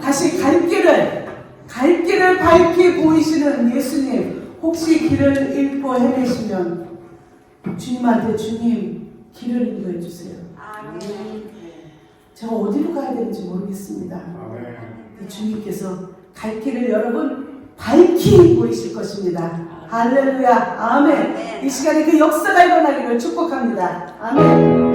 다시 갈 길을 밝히 보이시는 예수님, 혹시 길을 잃고 헤매시면 주님한테 주님 길을 인도해 주세요. 제가 어디로 가야 되는지 모르겠습니다. 주님께서 갈 길을 여러분 밝히 보이실 것입니다. 할렐루야, 아멘. 이 시간에 그 역사가 일어나기를 축복합니다. 아멘.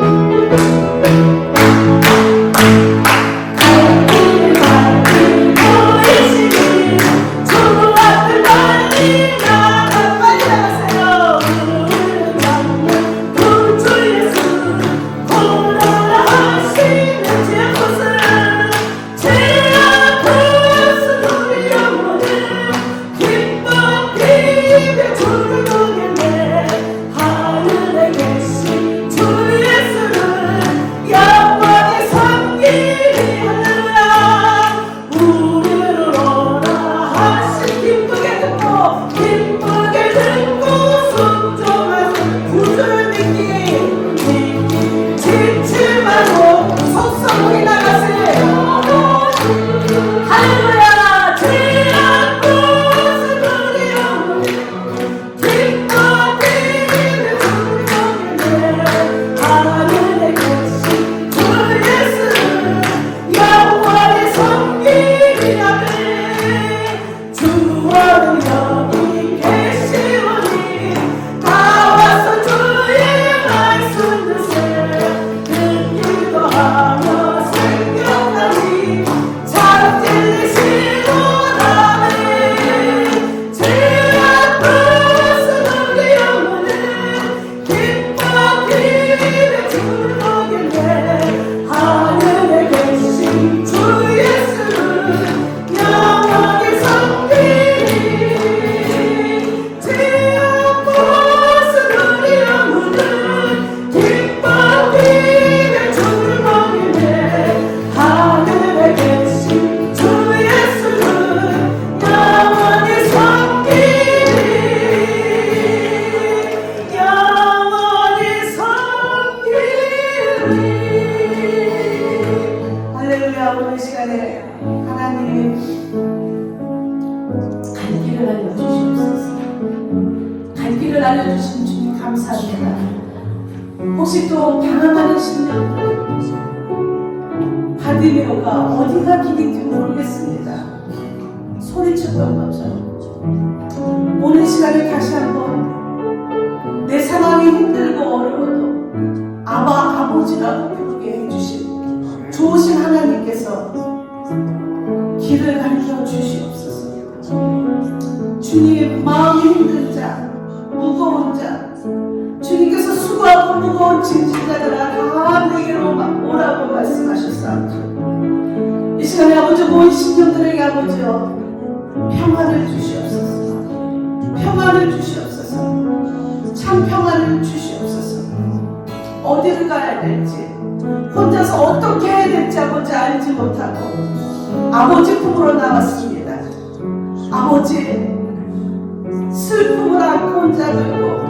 알려주신 주님 감사합니다. 혹시 또 방황하는 심령들, 바디메오가 어디가 길인지 모르겠습니다. 소리쳤던 것처럼 오늘 시간에 다시 한번 내 상황이 힘들고 어려워도 아버지라고 부르게 해주신 좋으신 하나님께서 길을 가르쳐 주시옵소서. 주님, 마음이 힘든 자, 무거운 자, 주님께서 수고하고 무거운 짐진자들아 다 내게로 오라고 말씀하셨사옵니다. 이 시간에 아버지 모인 심령들에게 아버지여 평안을 주시옵소서. 평안을 주시옵소서. 참 평안을 주시옵소서. 어디를 가야 될지, 혼자서 어떻게 해야 될지 아버지 알지 못하고 아버지 품으로 나왔습니다. 아버지, 슬픔을 안고 온 자도 있고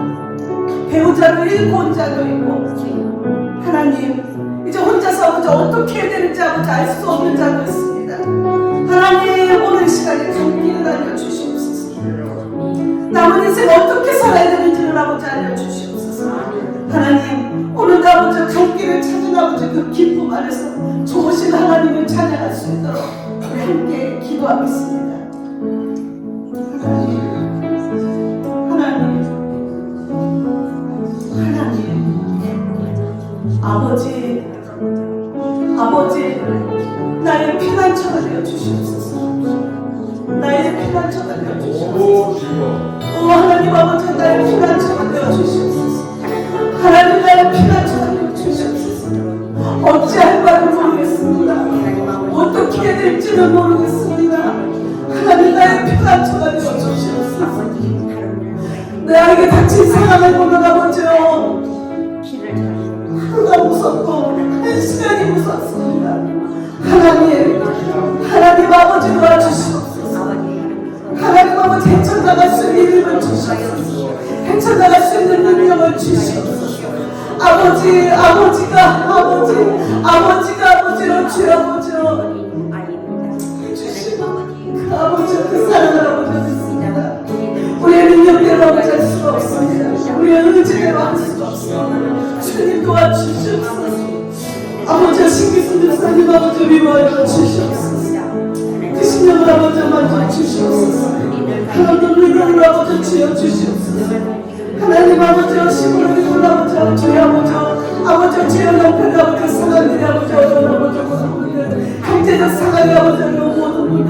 배우자를 잃고 온 자도 있고, 하나님 이제 혼자서 아버지 어떻게 해야 되는지 아버지 알 수 없는 자도 있습니다. 하나님, 오늘 시간에 갈 길을 알려주시옵소서. 남은 인생 어떻게 살아야 되는지를 아버지 알려주시옵소서. 하나님, 오늘도 아버지 갈 길을 찾은 아버지 그 기쁨 안에서 좋으신 하나님을 찬양할 수 있도록 우리 함께 기도하겠습니다. 아버지, 나의 피난처가 되어 주시옵소서. 나의 피난처가 되어 주시옵소서. 오 하나님 아버지, 나의 피난처가 되어 주시옵소서. 하나님, 나의 피난처가 되어 주시옵소서. 어찌할 바를 모르겠습니다. 어떻게 해야 될지는 모르겠습니다. 하나님, 나의 피난처가 되어 주시옵소서. 내 아이에게 닥친 상황을 보는 아버지요, 하루가 무섭고 한 시간이 무섭습니다. 하나님 아버지 도와주시옵소서. 하나님 아버지 헤쳐나갈 수 있는 힘을 주시옵소서. 헤쳐나갈 수 있는 능력을 주시옵소서. 아버지가 아버지로 주여 아버지로 의지대로 할 수가 없습니다. 주님 도와주시옵소서. 아버지 신기순 목사님 아버지 위로하여 주시옵소서. 그 신령을 아버지 만져 주시옵소서. 하나님 위로를 아버지 주여 주시옵소서. 하나님 아버지 시부를 위로 아버지 주의 아버지 주의 남편 아버지 상황들이 아버지 어려운 아버지 모든 분들 경제적 상황이 아버지 어려운 모든 분들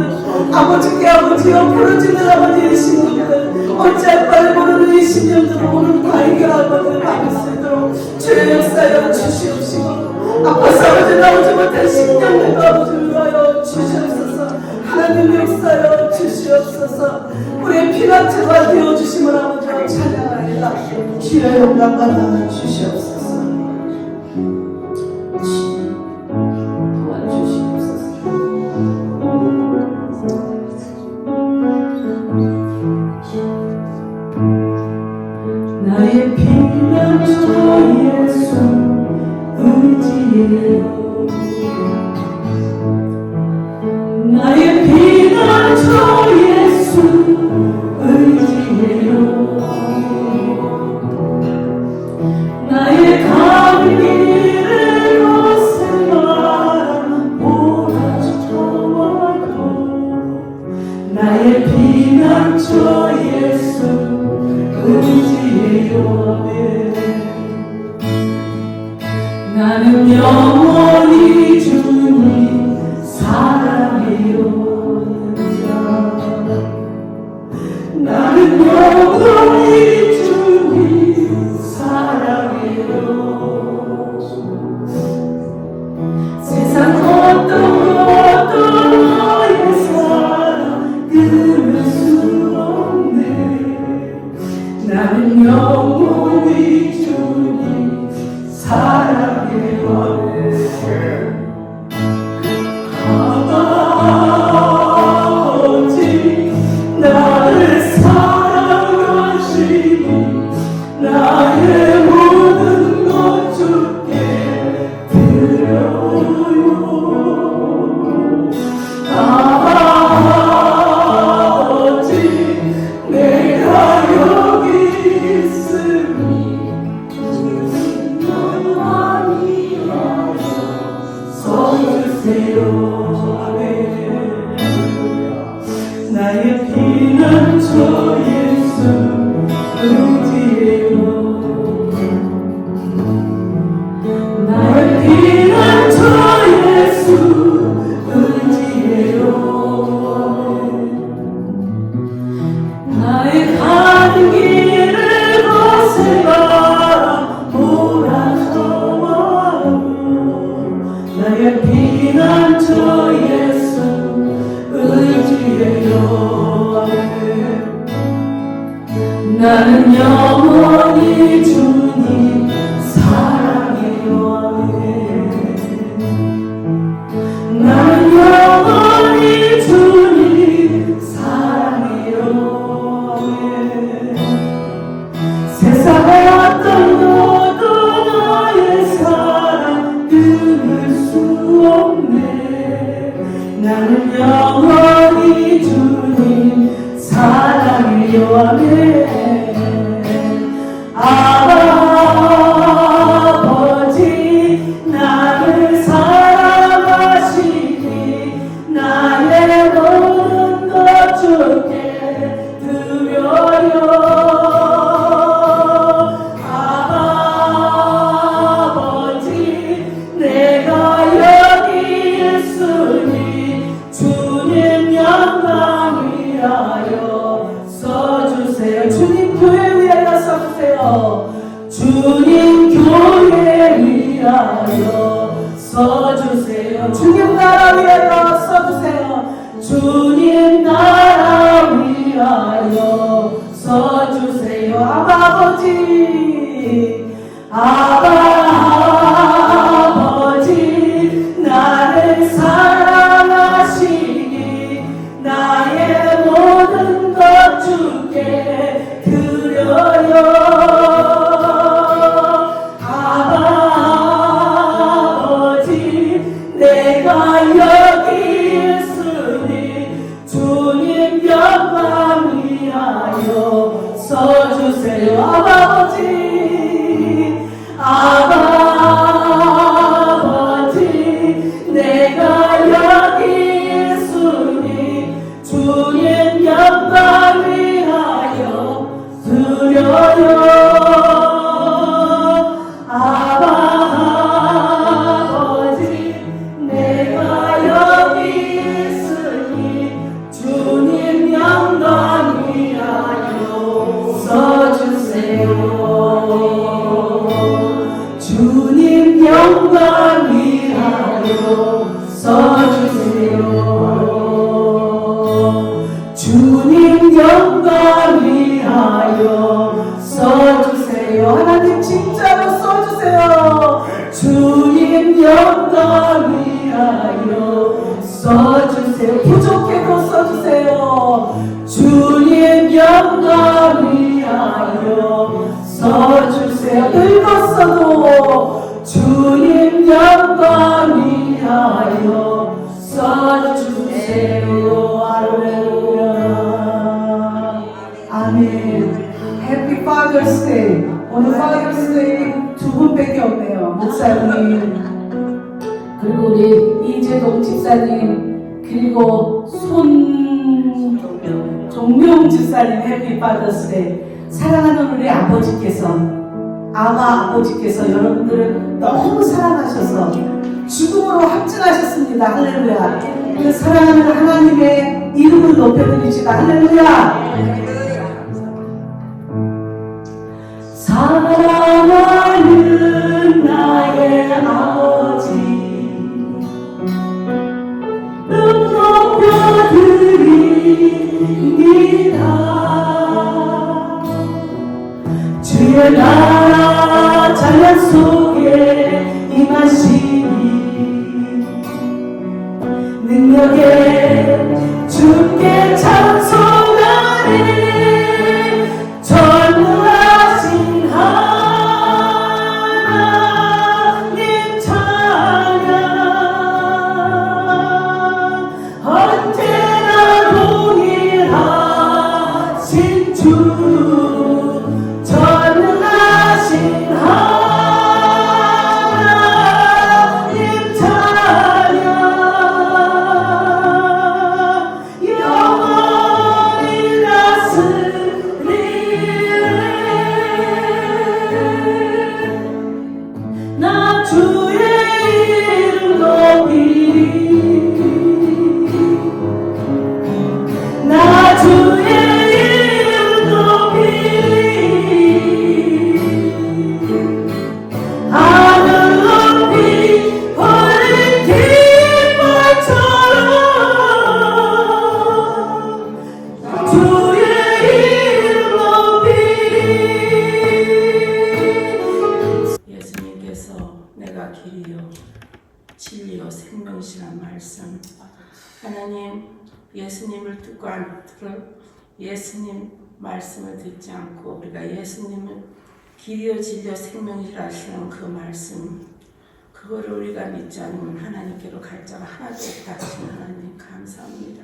아버지께 아버지여 부러지는 아버지의 신분들 어찌할 바를 모르는 이 신령들 오늘 발견 아버지 받을 수 있도록 주의 역사여 주시옵시고 아파서 아버지 나오지 못한 신령들도 아버지 위로하여 주시옵소서. 하나님 역사여 주시옵소서. 우리의 피난처가 되어주심을 아버지 찬양하리라. 주여 영광 받아 주시옵소서. 나의 피난처 예수 의지해요. 나의 피난처 예수 의지해요. 나의 가는 길을 거슬러 몰아쳐와도 나의 피난처 예수 의지해요. 나는 영원히 주님 사랑해요. 나는 영원히 주님 사랑해요. 세상 어떤 것도 너의 사랑 끊을 수 없네. 나는 영원히 주님 사랑해요. 아버지 나를 사랑하시니 나의 모든 것 주께 드려요. 아버지 내가 여기 있으니 영원히요 서주세요. 나의 피난처 예수 의지해요. 나의 피난처 예수 의지해요. 나의 가는 길을 거슬러 몰아쳐와도 나의 피난처 예수 의지해요. 나는 영원히 주님 사랑해요. 나는 영원히 주님 사랑해요. 세상의 어떤 것도 너의 사랑 끊을 수 없네. 나는 영원히 주님 사랑해요. 아버지 나를 사랑하시니 나의 모든 것 주께 드려요. 아버지 내가 여기 있으니 주님 영광 위하여 써주세요. 주님 교회 위하여 써주세요. 주님 교회 위하여 써주세요. 주님 나라 위하여 써주세요. 주님 나라 좋게도 써주세요. 주님 영광 위하여 써주세요. 늙었어도 주님 영광 위하여 써주세요. 할렐루야. 아멘. Happy Father's Day. 오늘 Father's Day 두 분밖에 없네요. 목사님, 그리고 우리 이재동 집사님, 그리고 종명 집사님. 해피 파더스 데이. 사랑하는 우리 아버지께서, 아마 아버지께서 여러분들을 너무 사랑하셔서 죽음으로 확증하셨습니다. 할렐루야. 그 사랑하는 하나님의 이름을 높여드립시다. 할렐루야. 사랑하는 나의 아버지, 눈 높여드립니다. 주의 나라 찬양 속에 임하시니 능력에 주께 찬송하리. 전능하신 하나님 찬양 언제나 동일하신 주. 전능하신 하나님 찬양 영원히 다스리네. 나 주의 이름 높이리. 나 주의 이름 높이리. 하늘 높이 헐린 깃발처럼 주의 이름 높이리. 예수님께서 내가 길이요 진리요 생명이시란 말씀. 하나님, 예수님을 듣고 안 들어 예수님 말씀을 듣지 않고 우리가 예수님을 길이요 진리요 생명이라 하시는 그 말씀, 그거를 우리가 믿지 않으면 하나님께로 갈 자가 하나도 없다 하시는 하나님 감사합니다.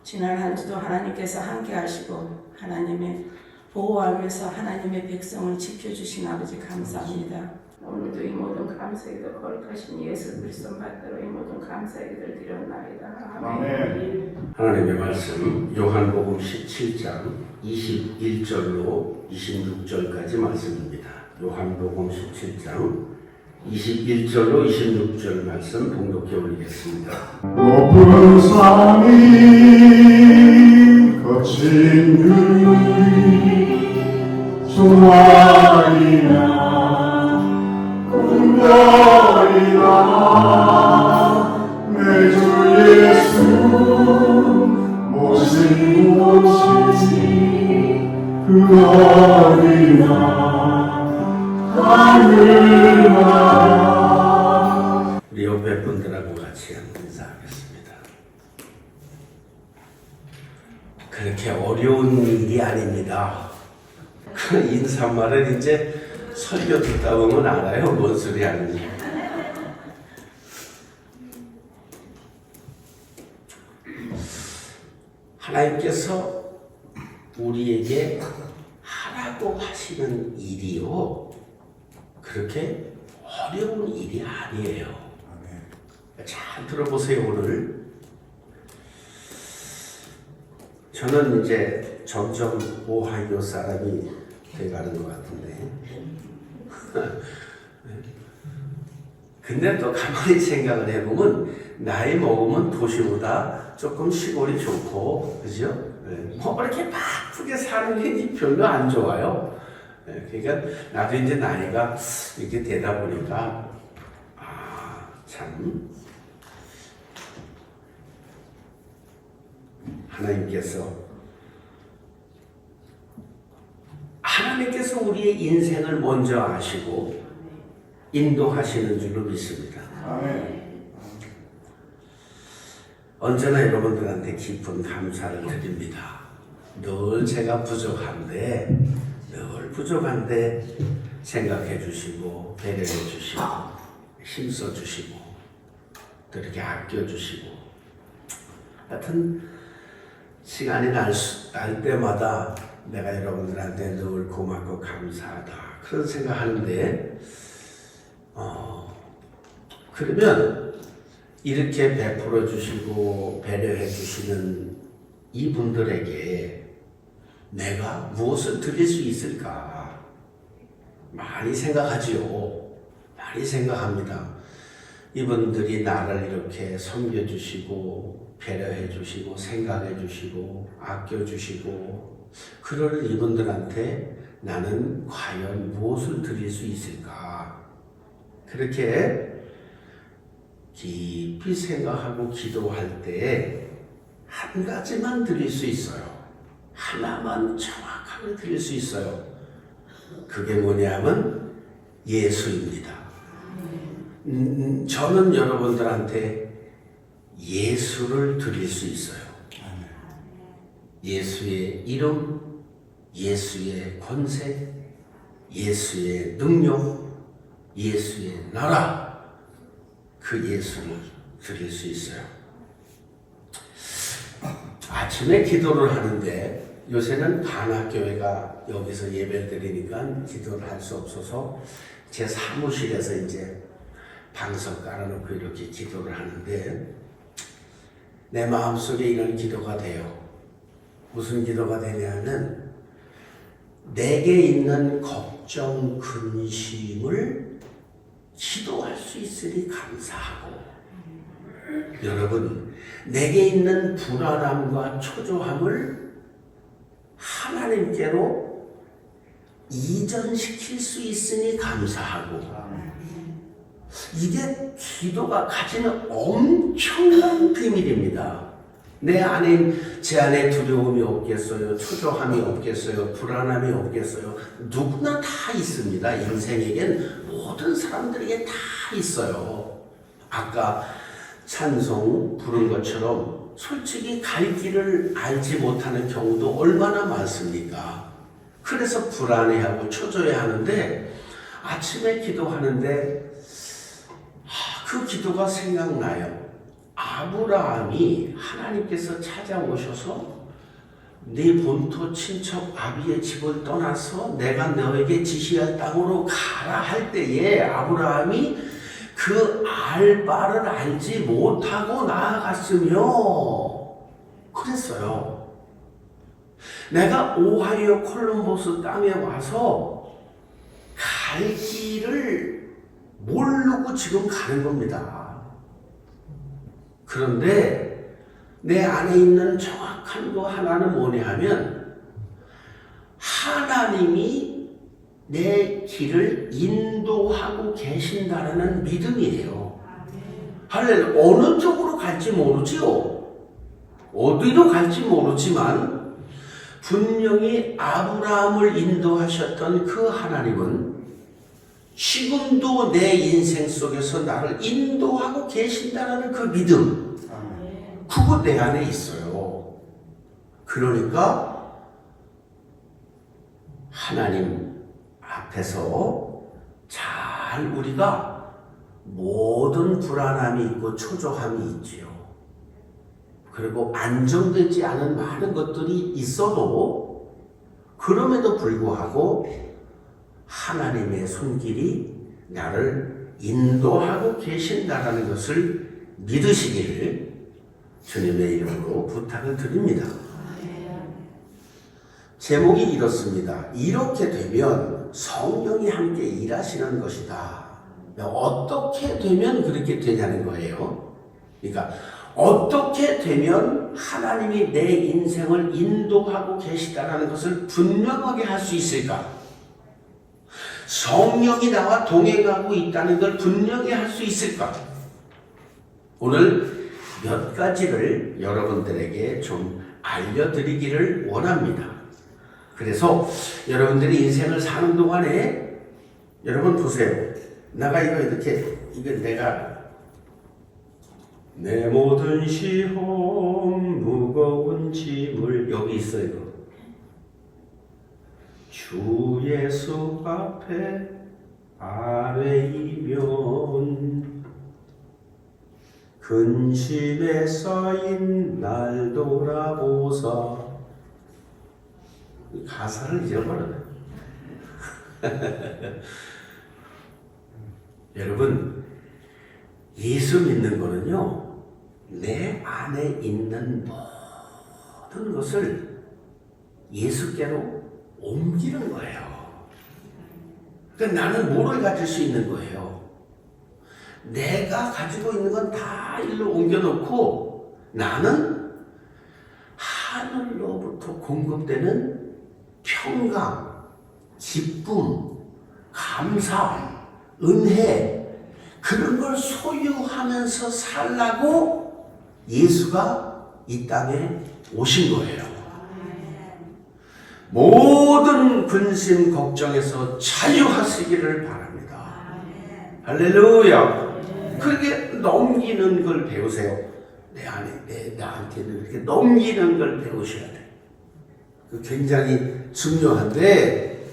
지난 한 주도 하나님께서 함께 하시고 하나님의 보호하면서 하나님의 백성을 지켜주신 아버지 감사합니다. 오늘도 이 모든 감사의 기도 거룩하신 예수 그리스도 받들어 이 모든 감사의 기도를 드렸나이다. 아멘. 하나님의 말씀 요한복음 17장 21절로 26절까지 말씀입니다. 요한복음 17장 21절로 26절 말씀 봉독해 올리겠습니다. 높은 산이 거친 núi 소아이나 꿈거리나 내 주 예수 모신 곳이 그 어디나 하늘나라. 우리 옆에 분들하고 같이 인사하겠습니다. 그렇게 어려운 일이 아닙니다. 그 인사말을 이제 설교 듣다 보면 알아요. 뭔 소리 하는지. 하나님께서 우리에게 하라고 하시는 일이요, 그렇게 어려운 일이 아니에요. 잘 들어보세요. 오늘 저는 이제 점점 오하이오 사람이 돼가는 것 같은데 근데 또 가만히 생각을 해보면 나이 먹으면 도시보다 조금 시골이 좋고, 그죠? 뭐 그렇게 바쁘게 사는 게 별로 안 좋아요. 그러니까 나도 이제 나이가 이렇게 되다 보니까 참 하나님께서 우리의 인생을 먼저 아시고 인도하시는 줄로 믿습니다. 언제나 여러분들한테 깊은 감사를 드립니다. 늘 제가 부족한데 생각해 주시고 배려해 주시고 힘써 주시고 또 이렇게 아껴 주시고 하여튼 시간이 날 때마다 내가 여러분들한테 늘 고맙고 감사하다 그런 생각하는데 그러면 이렇게 베풀어 주시고 배려해 주시는 이분들에게 내가 무엇을 드릴 수 있을까? 많이 생각하지요. 많이 생각합니다. 이분들이 나를 이렇게 섬겨주시고 배려해 주시고 생각해 주시고 아껴 주시고 그럴 이분들한테 나는 과연 무엇을 드릴 수 있을까? 그렇게 깊이 생각하고 기도할 때 한 가지만 드릴 수 있어요. 하나만 정확하게 드릴 수 있어요. 그게 뭐냐면 예수입니다. 저는 여러분들한테 예수를 드릴 수 있어요. 예수의 이름, 예수의 권세, 예수의 능력, 예수의 나라, 그 예수를 드릴 수 있어요. 아침에 기도를 하는데 요새는 간악교회가 여기서 예배를 드리니까 기도를 할 수 없어서 제 사무실에서 이제 방석 깔아놓고 이렇게 기도를 하는데 내 마음속에 이런 기도가 돼요. 무슨 기도가 되냐면 내게 있는 걱정, 근심을 기도할 수 있으니 감사하고 여러분 내게 있는 불안함과 초조함을 하나님께로 이전시킬 수 있으니 감사하고 이게 기도가 가지는 엄청난 비밀입니다. 제 안에 두려움이 없겠어요? 초조함이 없겠어요? 불안함이 없겠어요? 누구나 다 있습니다. 인생에겐 모든 사람들에게 다 있어요. 아까 찬송 부른 것처럼 솔직히 갈 길을 알지 못하는 경우도 얼마나 많습니까? 그래서 불안해하고 초조해하는데 아침에 기도하는데 그 기도가 생각나요. 아브라함이 하나님께서 찾아오셔서 네 본토 친척 아비의 집을 떠나서 내가 너에게 지시할 땅으로 가라 할 때에 아브라함이 그 알 바를 알지 못하고 나아갔으며 그랬어요. 내가 오하이오 콜럼버스 땅에 와서 갈 길을 모르고 지금 가는 겁니다. 그런데 내 안에 있는 정확한 거 하나는 뭐냐 하면 하나님이 내 길을 인도하고 계신다는 믿음이에요. 할렐루야. 어느 쪽으로 갈지 모르지요. 어디로 갈지 모르지만 분명히 아브라함을 인도하셨던 그 하나님은 지금도 내 인생 속에서 나를 인도하고 계신다는 그 믿음, 그거 내 안에 있어요. 그러니까 하나님 앞에서 잘 우리가 모든 불안함이 있고 초조함이 있지요. 그리고 안정되지 않은 많은 것들이 있어도 그럼에도 불구하고 하나님의 손길이 나를 인도하고 계신다는 것을 믿으시기를 주님의 이름으로 부탁을 드립니다. 제목이 이렇습니다. 이렇게 되면 성령이 함께 일하시는 것이다. 어떻게 되면 그렇게 되냐는 거예요. 그러니까 어떻게 되면 하나님이 내 인생을 인도하고 계시다는 것을 분명하게 할 수 있을까? 성령이 나와 동행하고 있다는 걸 분명히 할 수 있을까? 오늘 몇 가지를 여러분들에게 좀 알려드리기를 원합니다. 그래서 여러분들이 인생을 사는 동안에 여러분 보세요. 내가 이거 이렇게 내가 내 모든 시험 무거운 짐을 여기 있어요. 주 예수 앞에 아뢰이면 근심에 쌓인 날 돌아보사. 가사를 잊어버렸네. 여러분, 예수 믿는 거는요, 내 안에 있는 모든 것을 예수께로 옮기는 거예요. 그러니까 나는 뭐를 가질 수 있는 거예요? 내가 가지고 있는 건 다 일로 옮겨놓고 나는 하늘로부터 공급되는 평강, 기쁨, 감사, 은혜, 그런 걸 소유하면서 살라고 예수가 이 땅에 오신 거예요. 모든 근심 걱정에서 자유하시기를 바랍니다. 할렐루야. 그렇게 넘기는 걸 배우세요. 나한테는 이렇게 넘기는 걸 배우셔야 돼요. 그 굉장히 중요한데,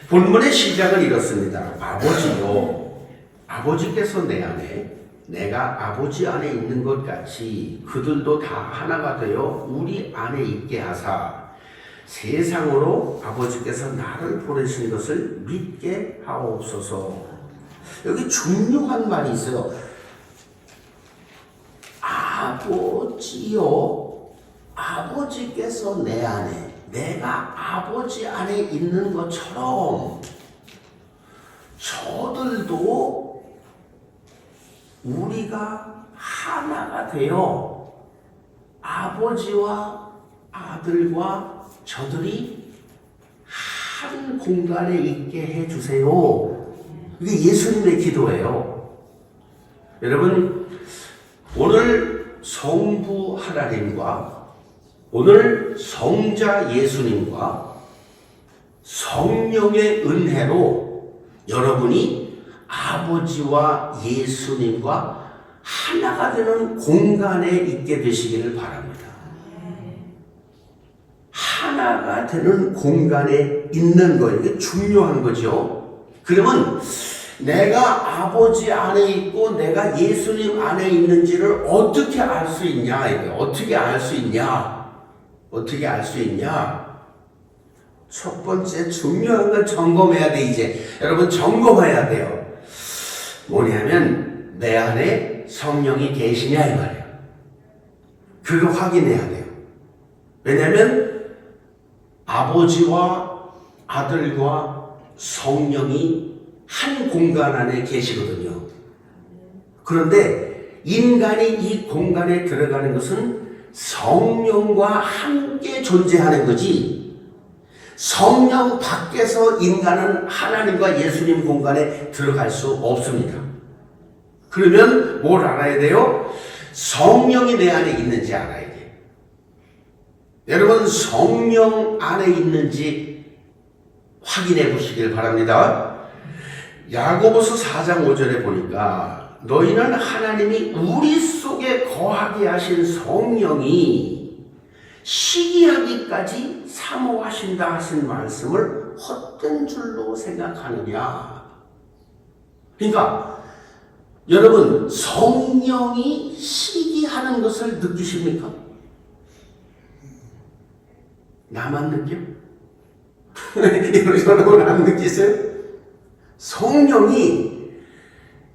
본문의 시작은 이렇습니다. 아버지요, 아버지께서 내 안에, 내가 아버지 안에 있는 것 같이 그들도 다 하나가 되어 우리 안에 있게 하사 세상으로 아버지께서 나를 보내신 것을 믿게 하옵소서. 여기 중요한 말이 있어요. 아버지요, 아버지께서 내 안에, 내가 아버지 안에 있는 것처럼 저들도 우리가 하나가 되어 아버지와 아들과 저들이 한 공간에 있게 해주세요. 이게 예수님의 기도예요. 여러분, 오늘 성부 하나님과 오늘 성자 예수님과 성령의 은혜로 여러분이 아버지와 예수님과 하나가 되는 공간에 있게 되시기를 바랍니다. 하나가 되는 공간에 있는 거, 이게 중요한 거죠. 그러면 내가 아버지 안에 있고 내가 예수님 안에 있는지를 어떻게 알 수 있냐? 이게 어떻게 알 수 있냐? 어떻게 알 수 있냐? 첫 번째 중요한 건 점검해야 돼. 이제 여러분 점검해야 돼요. 뭐냐면 내 안에 성령이 계시냐 이 말이에요. 그거 확인해야 돼요. 왜냐하면 아버지와 아들과 성령이 한 공간 안에 계시거든요. 그런데 인간이 이 공간에 들어가는 것은 성령과 함께 존재하는 거지, 성령 밖에서 인간은 하나님과 예수님 공간에 들어갈 수 없습니다. 그러면 뭘 알아야 돼요? 성령이 내 안에 있는지 알아야 돼요. 여러분, 성령 안에 있는지 확인해 보시길 바랍니다. 야고보서 4장 5절에 보니까 너희는 하나님이 우리 속에 거하게 하신 성령이 시기하기까지 사모하신다 하신 말씀을 헛된 줄로 생각하느냐. 그러니까 여러분, 성령이 시기하는 것을 느끼십니까? 나만 느껴? 여러분 안 느끼세요? 성령이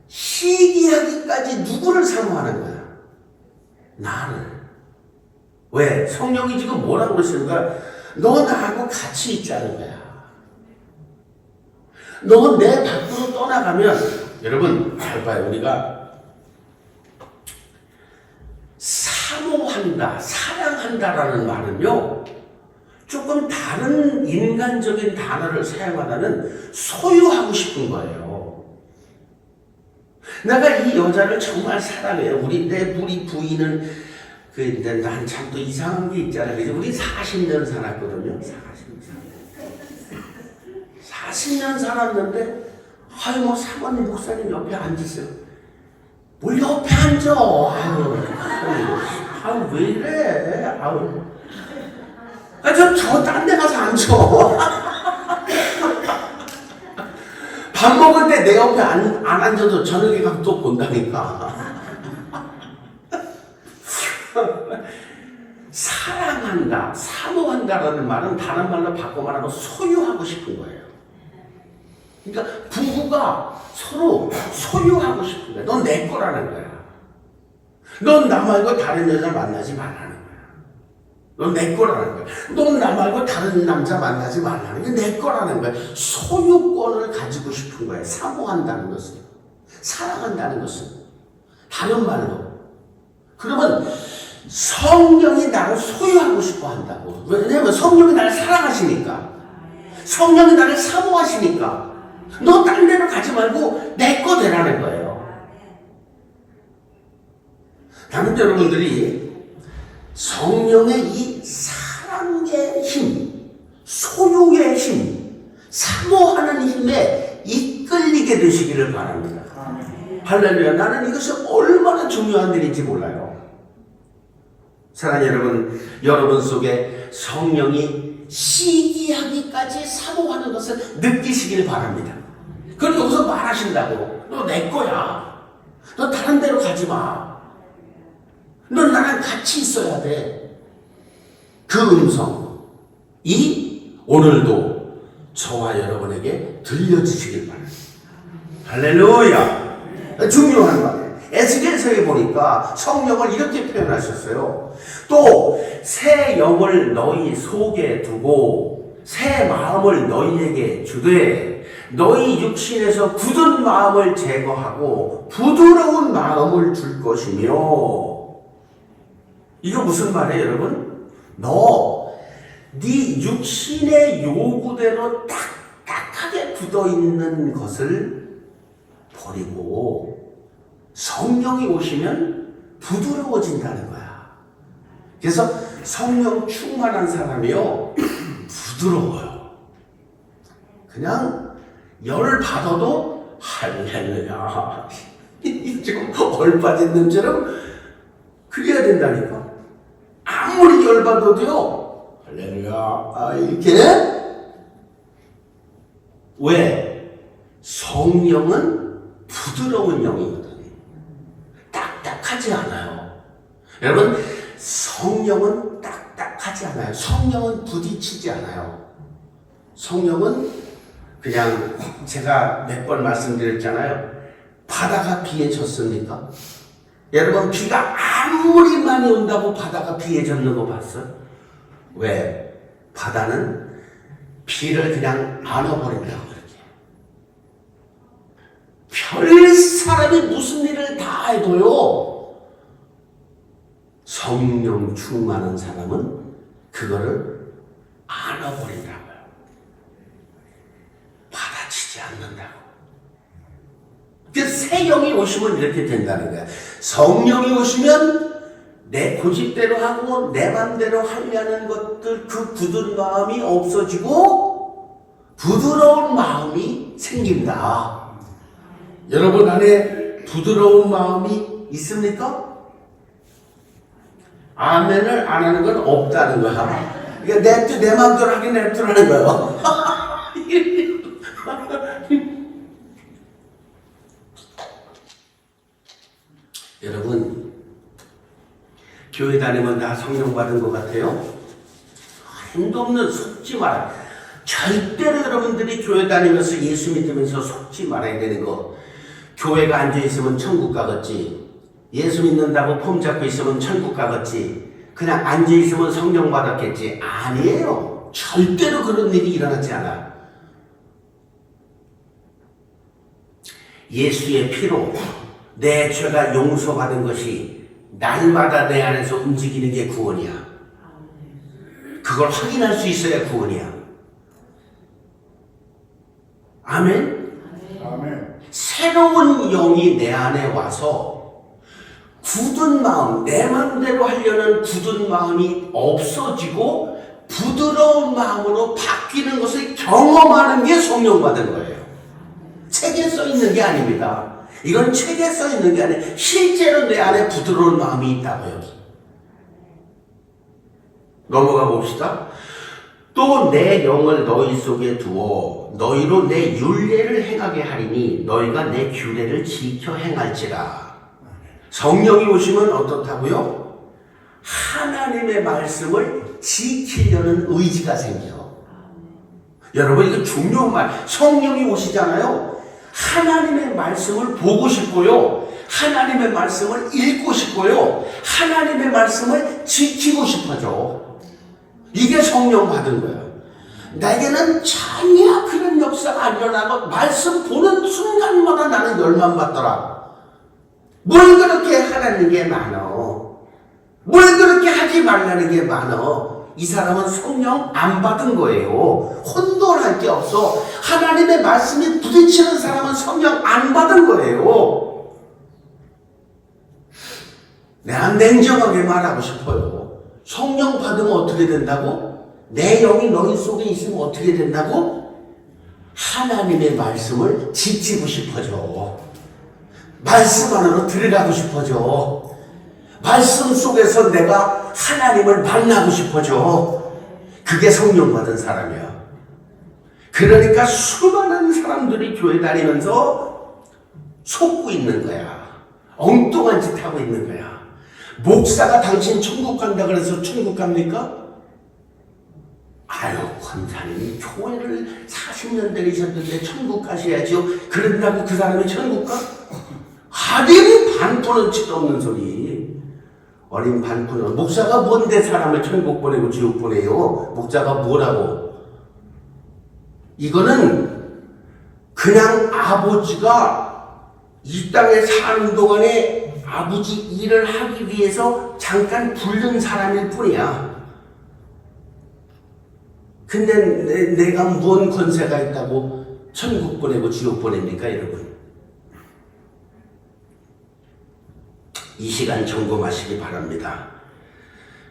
시기하기까지 누구를 사모하는 거야? 나를. 왜? 성령이 지금 뭐라고 그러시는 거야? 너 나하고 같이 있자는 거야. 너 내 밖으로 떠나가면, 여러분 잘 봐요. 우리가 사모한다, 사랑한다라는 말은요, 조금 다른 인간적인 단어를 사용하다는 소유하고 싶은 거예요. 내가 이 여자를 정말 사랑해요. 우리 부인은 난 참 또 이상한 게 있잖아요. 우리 40년 살았거든요. 40년 살았는데, 사모님 목사님 옆에 앉으세요. 뭘 옆에 앉아. 아유, 왜 이래. 아유. 저 딴 데 가서 앉아. 밥 먹을 때 내 옆에 안 앉아도 저녁에 가면 또 본다니까. 사랑한다, 사모한다라는 말은 다른 말로 바꿔 말하면 소유하고 싶은 거예요. 그러니까 부부가 서로 소유하고 싶은 거야. 넌 내 거라는 거야. 넌 나 말고 다른 여자 만나지 말라는 거야. 넌 내 거라는 거야. 넌 나 말고 다른 남자 만나지 말라는 게 내 거라는 거야. 소유권을 가지고 싶은 거야. 사모한다는 것은, 사랑한다는 것은 다른 말로. 그러면 성령이 나를 소유하고 싶어 한다고. 왜냐면 성령이 나를 사랑하시니까, 성령이 나를 사모하시니까. 너 딴 데로 가지 말고 내 거 되라는 거예요. 다른 여러분들이 성령의 이 사랑의 힘, 소유의 힘, 사모하는 힘에 이끌리게 되시기를 바랍니다. 할렐루야. 나는 이것이 얼마나 중요한 일인지 몰라요. 사랑하는 여러분, 여러분 속에 성령이 시기하기까지 사모하는 것을 느끼시길 바랍니다. 그걸 여기서 말하신다고. 너 내 거야. 너 다른 데로 가지 마. 넌 나랑 같이 있어야 돼. 그 음성이 오늘도 저와 여러분에게 들려주시길 바랍니다. 할렐루야. 중요한 말이에요. 에스겔서에 보니까 성령을 이렇게 표현하셨어요. 또 새 영을 너희 속에 두고 새 마음을 너희에게 주되 너희 육신에서 굳은 마음을 제거하고 부드러운 마음을 줄 것이며. 이거 무슨 말이에요, 여러분? 네 육신의 요구대로 딱딱하게 굳어있는 것을 버리고 성령이 오시면 부드러워진다는 거야. 그래서 성령 충만한 사람이요, 부드러워요. 그냥 열 받아도 할렐루야. 좀 얼빠진 눈처럼 그래야 된다니까. 아무리 열 받아도요, 할렐루야. 이렇게. 왜? 성령은 부드러운 영이거든. 딱딱하지 않아요. 여러분, 성령은 딱딱하지 않아요. 성령은 부딪히지 않아요. 성령은 그냥 제가 몇 번 말씀드렸잖아요. 바다가 비에 젖습니까? 여러분, 비가 아무리 많이 온다고 바다가 비에 젖는 거 봤어요? 왜? 바다는 비를 그냥 안아버린다고 그렇게. 별 사람이 무슨 일을 다 해도요, 성령 충만한 사람은 그거를 안아버린다고요. 받아치지 않는다고. 그래서 새 영이 오시면 이렇게 된다는 거야. 성령이 오시면 내 고집대로 하고 내 맘대로 하려는 것들, 그 굳은 마음이 없어지고 부드러운 마음이 생긴다. 여러분 안에 부드러운 마음이 있습니까? 아멘을 안 하는 건 없다는 거야. 그러니까 내 마음대로 하긴 냅두라는 거예요. 여러분, 교회 다니면 다 성령 받은 것 같아요? 힘도 없는, 속지 마라. 절대로 여러분들이 교회 다니면서 예수 믿으면서 속지 말아야 되는 거. 교회가 앉아있으면 천국 가겠지. 예수 믿는다고 폼 잡고 있으면 천국 가겠지. 그냥 앉아있으면 성령 받았겠지. 아니에요. 절대로 그런 일이 일어나지 않아. 예수의 피로 내 죄가 용서받은 것이 날마다 내 안에서 움직이는 게 구원이야. 그걸 확인할 수 있어야 구원이야. 아멘? 아멘. 새로운 영이 내 안에 와서 굳은 마음, 내 마음대로 하려는 굳은 마음이 없어지고 부드러운 마음으로 바뀌는 것을 경험하는 게 성령 받은 거예요. 책에 써 있는 게 아닙니다. 이건 책에 써 있는 게 아니라 실제로 내 안에 부드러운 마음이 있다고요. 넘어가 봅시다. 또 내 영을 너희 속에 두어 너희로 내 율례를 행하게 하리니 너희가 내 규례를 지켜 행할지라. 성령이 오시면 어떻다고요? 하나님의 말씀을 지키려는 의지가 생겨. 여러분, 이거 중요한 말. 성령이 오시잖아요. 하나님의 말씀을 보고 싶고요. 하나님의 말씀을 읽고 싶고요. 하나님의 말씀을 지키고 싶어져. 이게 성령 받은 거야. 내게는 전혀 그런 역사가 안 일어나고 말씀 보는 순간마다 나는 열만 받더라. 뭘 그렇게 하라는 게 많어. 뭘 그렇게 하지 말라는 게 많어. 이 사람은 성령 안 받은 거예요. 혼돈할 게 없어. 하나님의 말씀이 부딪히는 사람은 성령 안 받은 거예요. 내가 냉정하게 말하고 싶어요. 성령 받으면 어떻게 된다고? 내 영이 너희 속에 있으면 어떻게 된다고? 하나님의 말씀을 지키고 싶어져. 말씀 안으로 들어가고 싶어져. 말씀 속에서 내가 하나님을 만나고 싶어져. 그게 성령 받은 사람이야. 그러니까 수많은 사람들이 교회 다니면서 속고 있는 거야. 엉뚱한 짓 하고 있는 거야. 목사가 당신 천국 간다 그래서 천국 갑니까? 아유, 권사님이 교회를 40년 다니셨는데 천국 가셔야죠. 그런다고 그 사람이 천국 가? 어린 반푼은 치도 없는 소리. 어린 반푼은. 목사가 뭔데 사람을 천국 보내고 지옥 보내요? 목사가 뭐라고? 이거는 그냥 아버지가 이 땅에 사는 동안에 아버지 일을 하기 위해서 잠깐 부른 사람일 뿐이야. 근데 내가 뭔 권세가 있다고 천국 보내고 지옥 보냅니까, 여러분? 이 시간 점검하시기 바랍니다.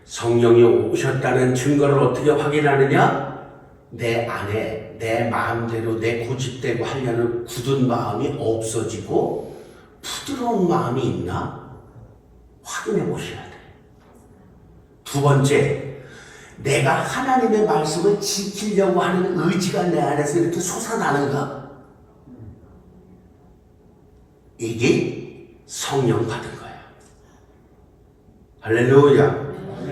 성령이 오셨다는 증거를 어떻게 확인하느냐? 내 안에 내 마음대로 내 고집대로 하려는 굳은 마음이 없어지고 부드러운 마음이 있나? 확인해 보셔야 돼. 두 번째, 내가 하나님의 말씀을 지키려고 하는 의지가 내 안에서 이렇게 솟아나는가? 이게 성령 받은 거야. 할렐루야.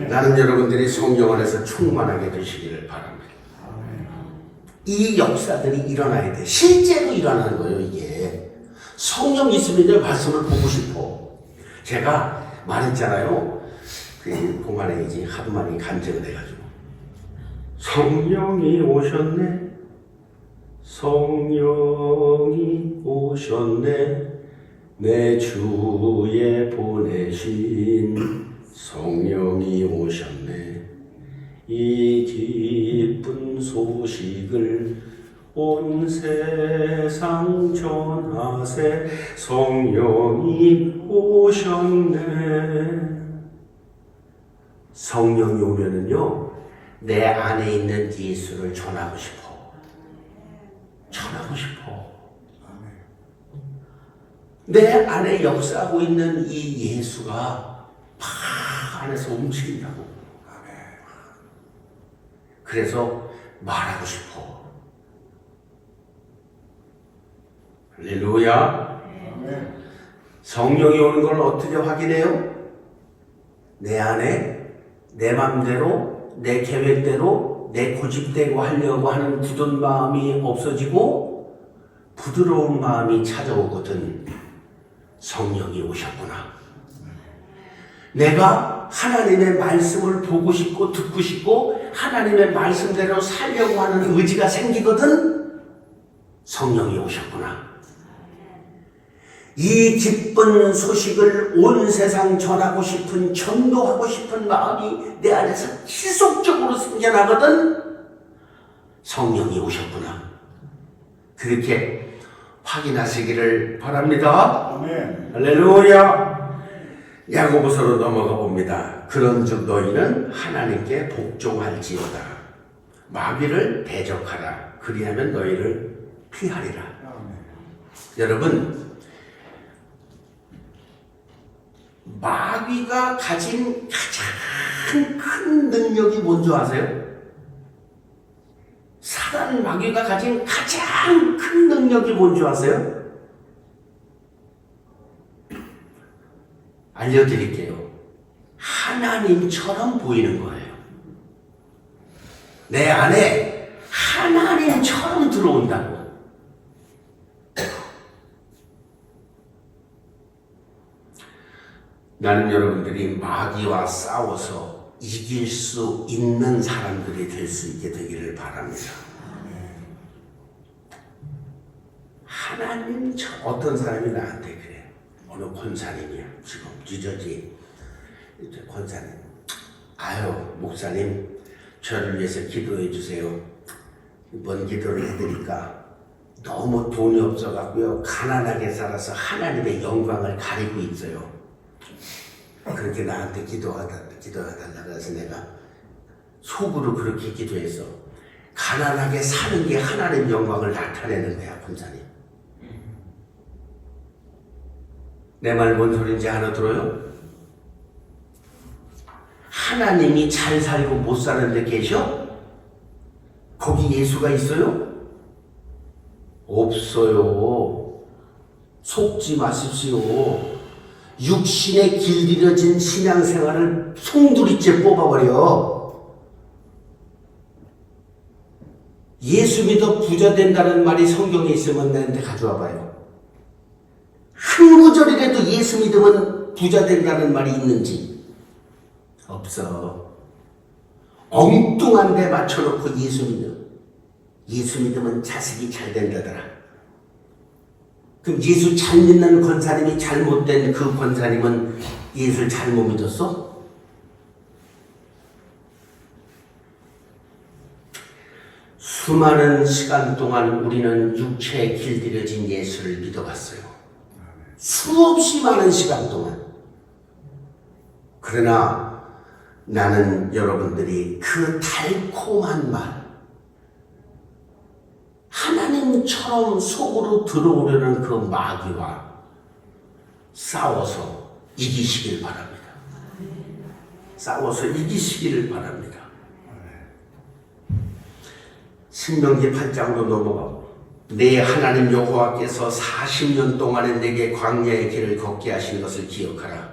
나는 여러분들이 성령 안에서 충만하게 되시기를 바랍니다. 이 역사들이 일어나야 돼. 실제로 일어나는 거예요, 이게. 성령 있으면 말씀을 보고 싶어. 제가 말했잖아요. 그 공간에 이제 하도 많이 간증을 해가지고. 성령이 오셨네. 성령이 오셨네. 내 주에 보내신 성령이 오셨네. 이 기쁜 소식을 온 세상 전하세. 성령이 오셨네. 성령이 오면은요, 내 안에 있는 예수를 전하고 싶어. 전하고 싶어. 내 안에 역사하고 있는 이 예수가 막 안에서 움직인다고. 그래서 말하고 싶어. 할렐루야. 성령이 오는 걸 어떻게 확인해요? 내 안에 내 맘대로 내 계획대로 내 고집대로 하려고 하는 굳은 마음이 없어지고 부드러운 마음이 찾아오거든. 성령이 오셨구나. 내가 하나님의 말씀을 보고 싶고 듣고 싶고 하나님의 말씀대로 살려고 하는 의지가 생기거든. 성령이 오셨구나. 이 기쁜 소식을 온 세상 전하고 싶은, 전도하고 싶은 마음이 내 안에서 지속적으로 생겨나거든. 성령이 오셨구나. 그렇게 확인하시기를 바랍니다. 아멘. 할렐루야. 야고보서로 넘어가 봅니다. 그런즉 너희는 하나님께 복종할지어다. 마귀를 대적하라. 그리하면 너희를 피하리라. 아멘. 여러분, 마귀가 가진 가장 큰 능력이 뭔지 아세요? 사단 마귀가 가진 가장 큰 능력이 뭔지 아세요? 알려드릴게요. 하나님처럼 보이는 거예요. 내 안에 하나님처럼 들어온다고. 나는 여러분들이 마귀와 싸워서 이길 수 있는 사람들이 될 수 있게 되기를 바랍니다. 하나님, 어떤 사람이 나한테 그래. 어느 권사님이야. 지금 뉴저지 권사님. 아유, 목사님, 저를 위해서 기도해 주세요. 뭔 기도를 해드릴까? 너무 돈이 없어갖고요. 가난하게 살아서 하나님의 영광을 가리고 있어요. 그렇게 나한테 기도해달라고 해서 내가 속으로 그렇게 기도해서 가난하게 사는 게 하나님 영광을 나타내는 거야, 권사님. 내 말 뭔 소린지 알아들어요? 하나님이 잘 살고 못 사는 데 계셔? 거기 예수가 있어요? 없어요. 속지 마십시오. 육신에 길들여진 신앙생활을 송두리째 뽑아버려. 예수 믿어 부자 된다는 말이 성경에 있으면 나한테 가져와 봐요. 한 구절이라도 예수 믿으면 부자 된다는 말이 있는지? 없어. 엉뚱한 데 맞춰놓고 예수 믿으면 자식이 잘 된다더라. 그럼 예수 잘 믿는 권사님이 잘못된 그 권사님은 예수를 잘못 믿었어? 수많은 시간 동안 우리는 육체에 길들여진 예수를 믿어봤어요. 수없이 많은 시간 동안. 그러나 나는 여러분들이 그 달콤한 말, 하나님처럼 속으로 들어오려는 그 마귀와 싸워서 이기시길 바랍니다. 싸워서 이기시기를 바랍니다. 신명기 8장으로 넘어가고 내 하나님 여호와께서 40년 동안에 내게 광야의 길을 걷게 하신 것을 기억하라.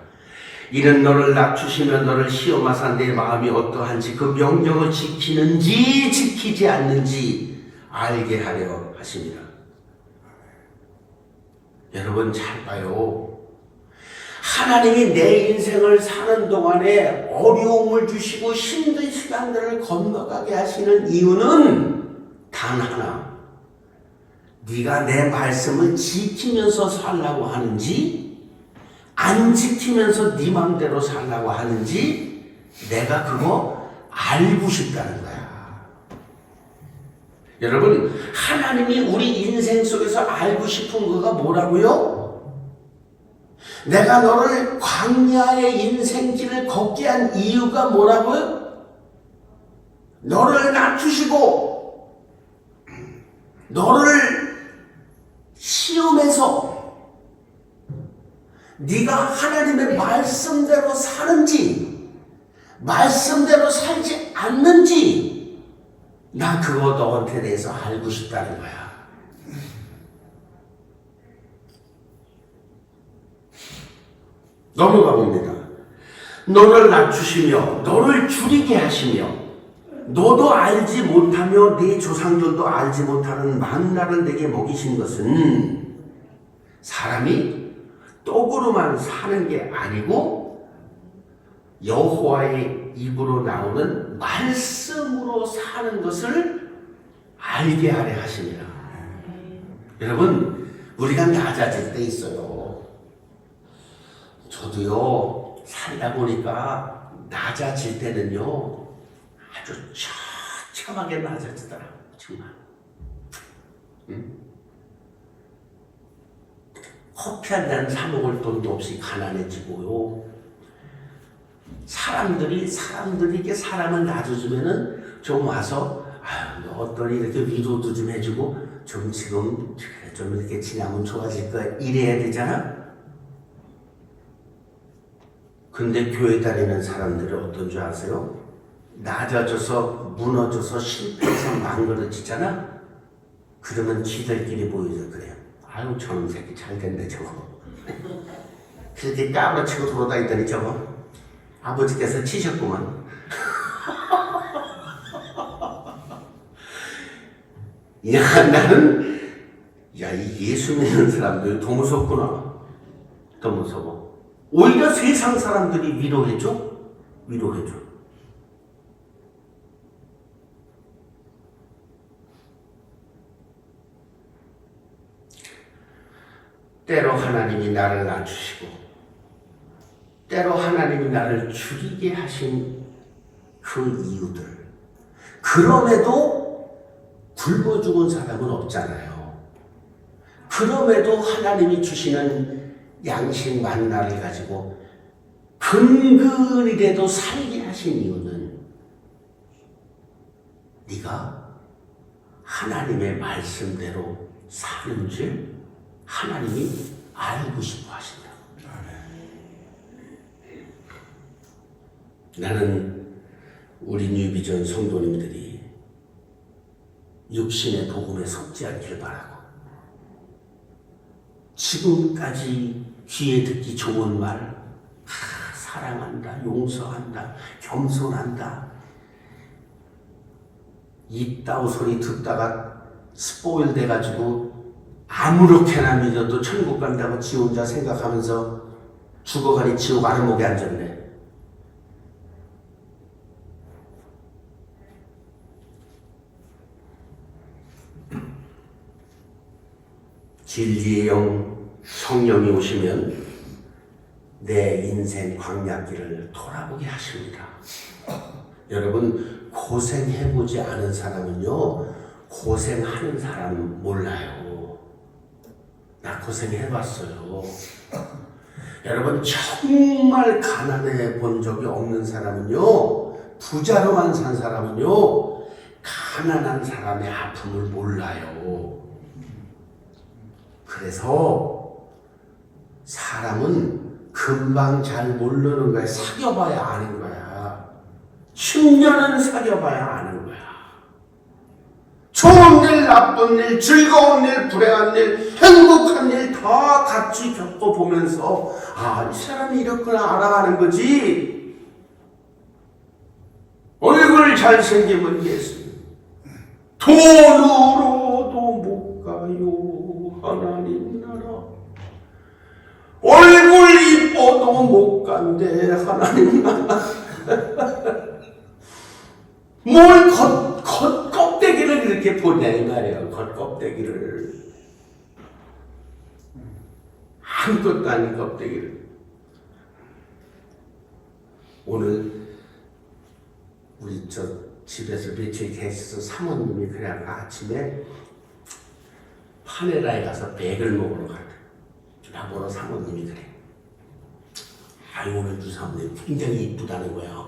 이는 너를 낮추시며 너를 시험하사 내 마음이 어떠한지 그 명령을 지키는지 지키지 않는지 알게 하려 하십니다. 여러분 잘 봐요. 하나님이 내 인생을 사는 동안에 어려움을 주시고 힘든 시간들을 건너가게 하시는 이유는 단 하나. 네가 내 말씀을 지키면서 살라고 하는지 안 지키면서 네 맘대로 살라고 하는지 내가 그거 알고 싶다는 거야. 여러분, 하나님이 우리 인생 속에서 알고 싶은 거가 뭐라고요? 내가 너를 광야의 인생길을 걷게 한 이유가 뭐라고요? 너를 낮추시고 너를 시험해서 네가 하나님의 말씀대로 사는지 말씀대로 살지 않는지 나 그거 너한테 대해서 알고 싶다는 거야. 넘어가 봅니다. 너를 낮추시며 너를 줄이게 하시며 너도 알지 못하며 네 조상들도 알지 못하는 만나를 내게 먹이신 것은 사람이 떡으로만 사는 게 아니고 여호와의 입으로 나오는 말씀으로 사는 것을 알게 하려 하십니다. 여러분, 우리가 낮아질 때 있어요. 저도요, 살다 보니까 낮아질 때는요 아주 처참하게 낮아지더라. 정말. 커피 한 잔 사 먹을 돈도 없이 가난해지고요. 사람들이 사람을 놔줘주면은 좀 와서 아유 너 어떠니 이렇게 위로도 좀 해주고 좀 지금 좀 이렇게 지나면 좋아질 거야 이래야 되잖아. 근데 교회 다니는 사람들이 어떤 줄 아세요? 낮아져서 무너져서 실패해서 망그러지잖아? 그러면 지들끼리 모여서 그래요. 아유 저놈 새끼 잘 됐네 저거. 그렇게 까부러치고 돌아다니더니 저거 아버지께서 치셨구만. 야 나는 이 예수 믿는 사람들 더 무섭구나. 더 무서워. 오히려 세상 사람들이 위로해줘. 위로해줘. 때로 하나님이 나를 낮추시고 때로 하나님이 나를 죽이게 하신 그 이유들, 그럼에도 굶어 죽은 사람은 없잖아요. 그럼에도 하나님이 주시는 양식 만나를 가지고 근근이라도 살게 하신 이유는 네가 하나님의 말씀대로 사는 줄 하나님이 알고 싶어 하신다. 나는 우리 뉴비전 성도님들이 육신의 복음에 속지 않길 바라고, 지금까지 귀에 듣기 좋은 말, 사랑한다, 용서한다, 겸손한다, 이따오 소리 듣다가 스포일 돼가지고 아무렇게나 믿어도 천국 간다고 지 혼자 생각하면서 죽어가니 지옥 아래목에 앉았네. 진리의 영 성령이 오시면 내 인생 광야길을 돌아보게 하십니다. 여러분 고생해보지 않은 사람은요 고생하는 사람 몰라요. 나 고생해봤어요. 여러분 정말 가난해 본 적이 없는 사람은요, 부자로만 산 사람은요 가난한 사람의 아픔을 몰라요. 그래서 사람은 금방 잘 모르는 거야. 사귀어봐야 아는 거야. 10년은 사귀어봐야 아는 거야. 좋은 일, 나쁜 일, 즐거운 일, 불행한 일, 행복한 일 다 같이 겪어보면서 이 사람이 이렇구나 알아가는 거지. 얼굴 잘생기면 예수, 돈으로도 못 가요 하나님 나라. 얼굴 이뻐도 못 간대 하나님 나라. 뭘 겉껍데기를 이렇게 보내 말이에요. 겉껍데기를, 아무것도 아닌 껍데기를. 오늘 우리 집에서 며칠 계셔서 사모님이 그냥 아침에 파네라에 가서 백을 먹으러 갔대. 나보러 사모님이 그래. 오늘 주 사모님 굉장히 이쁘다는 거야.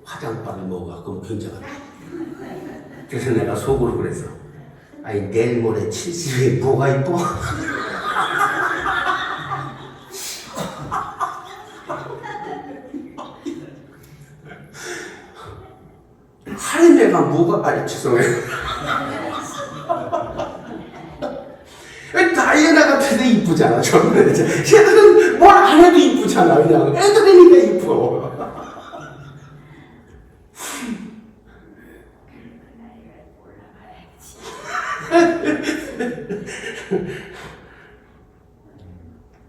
화장빨을 먹어갖고 굉장하다. 그래서 내가 속으로 그랬어. 내일 모레 70이 뭐가 이뻐? 할매가 뭐가, 죄송해요. 다이애나 같은데 이쁘잖아. 저는 쟤들은 뭘 안 해도 이쁘잖아. 그냥 애들이니까 이뻐.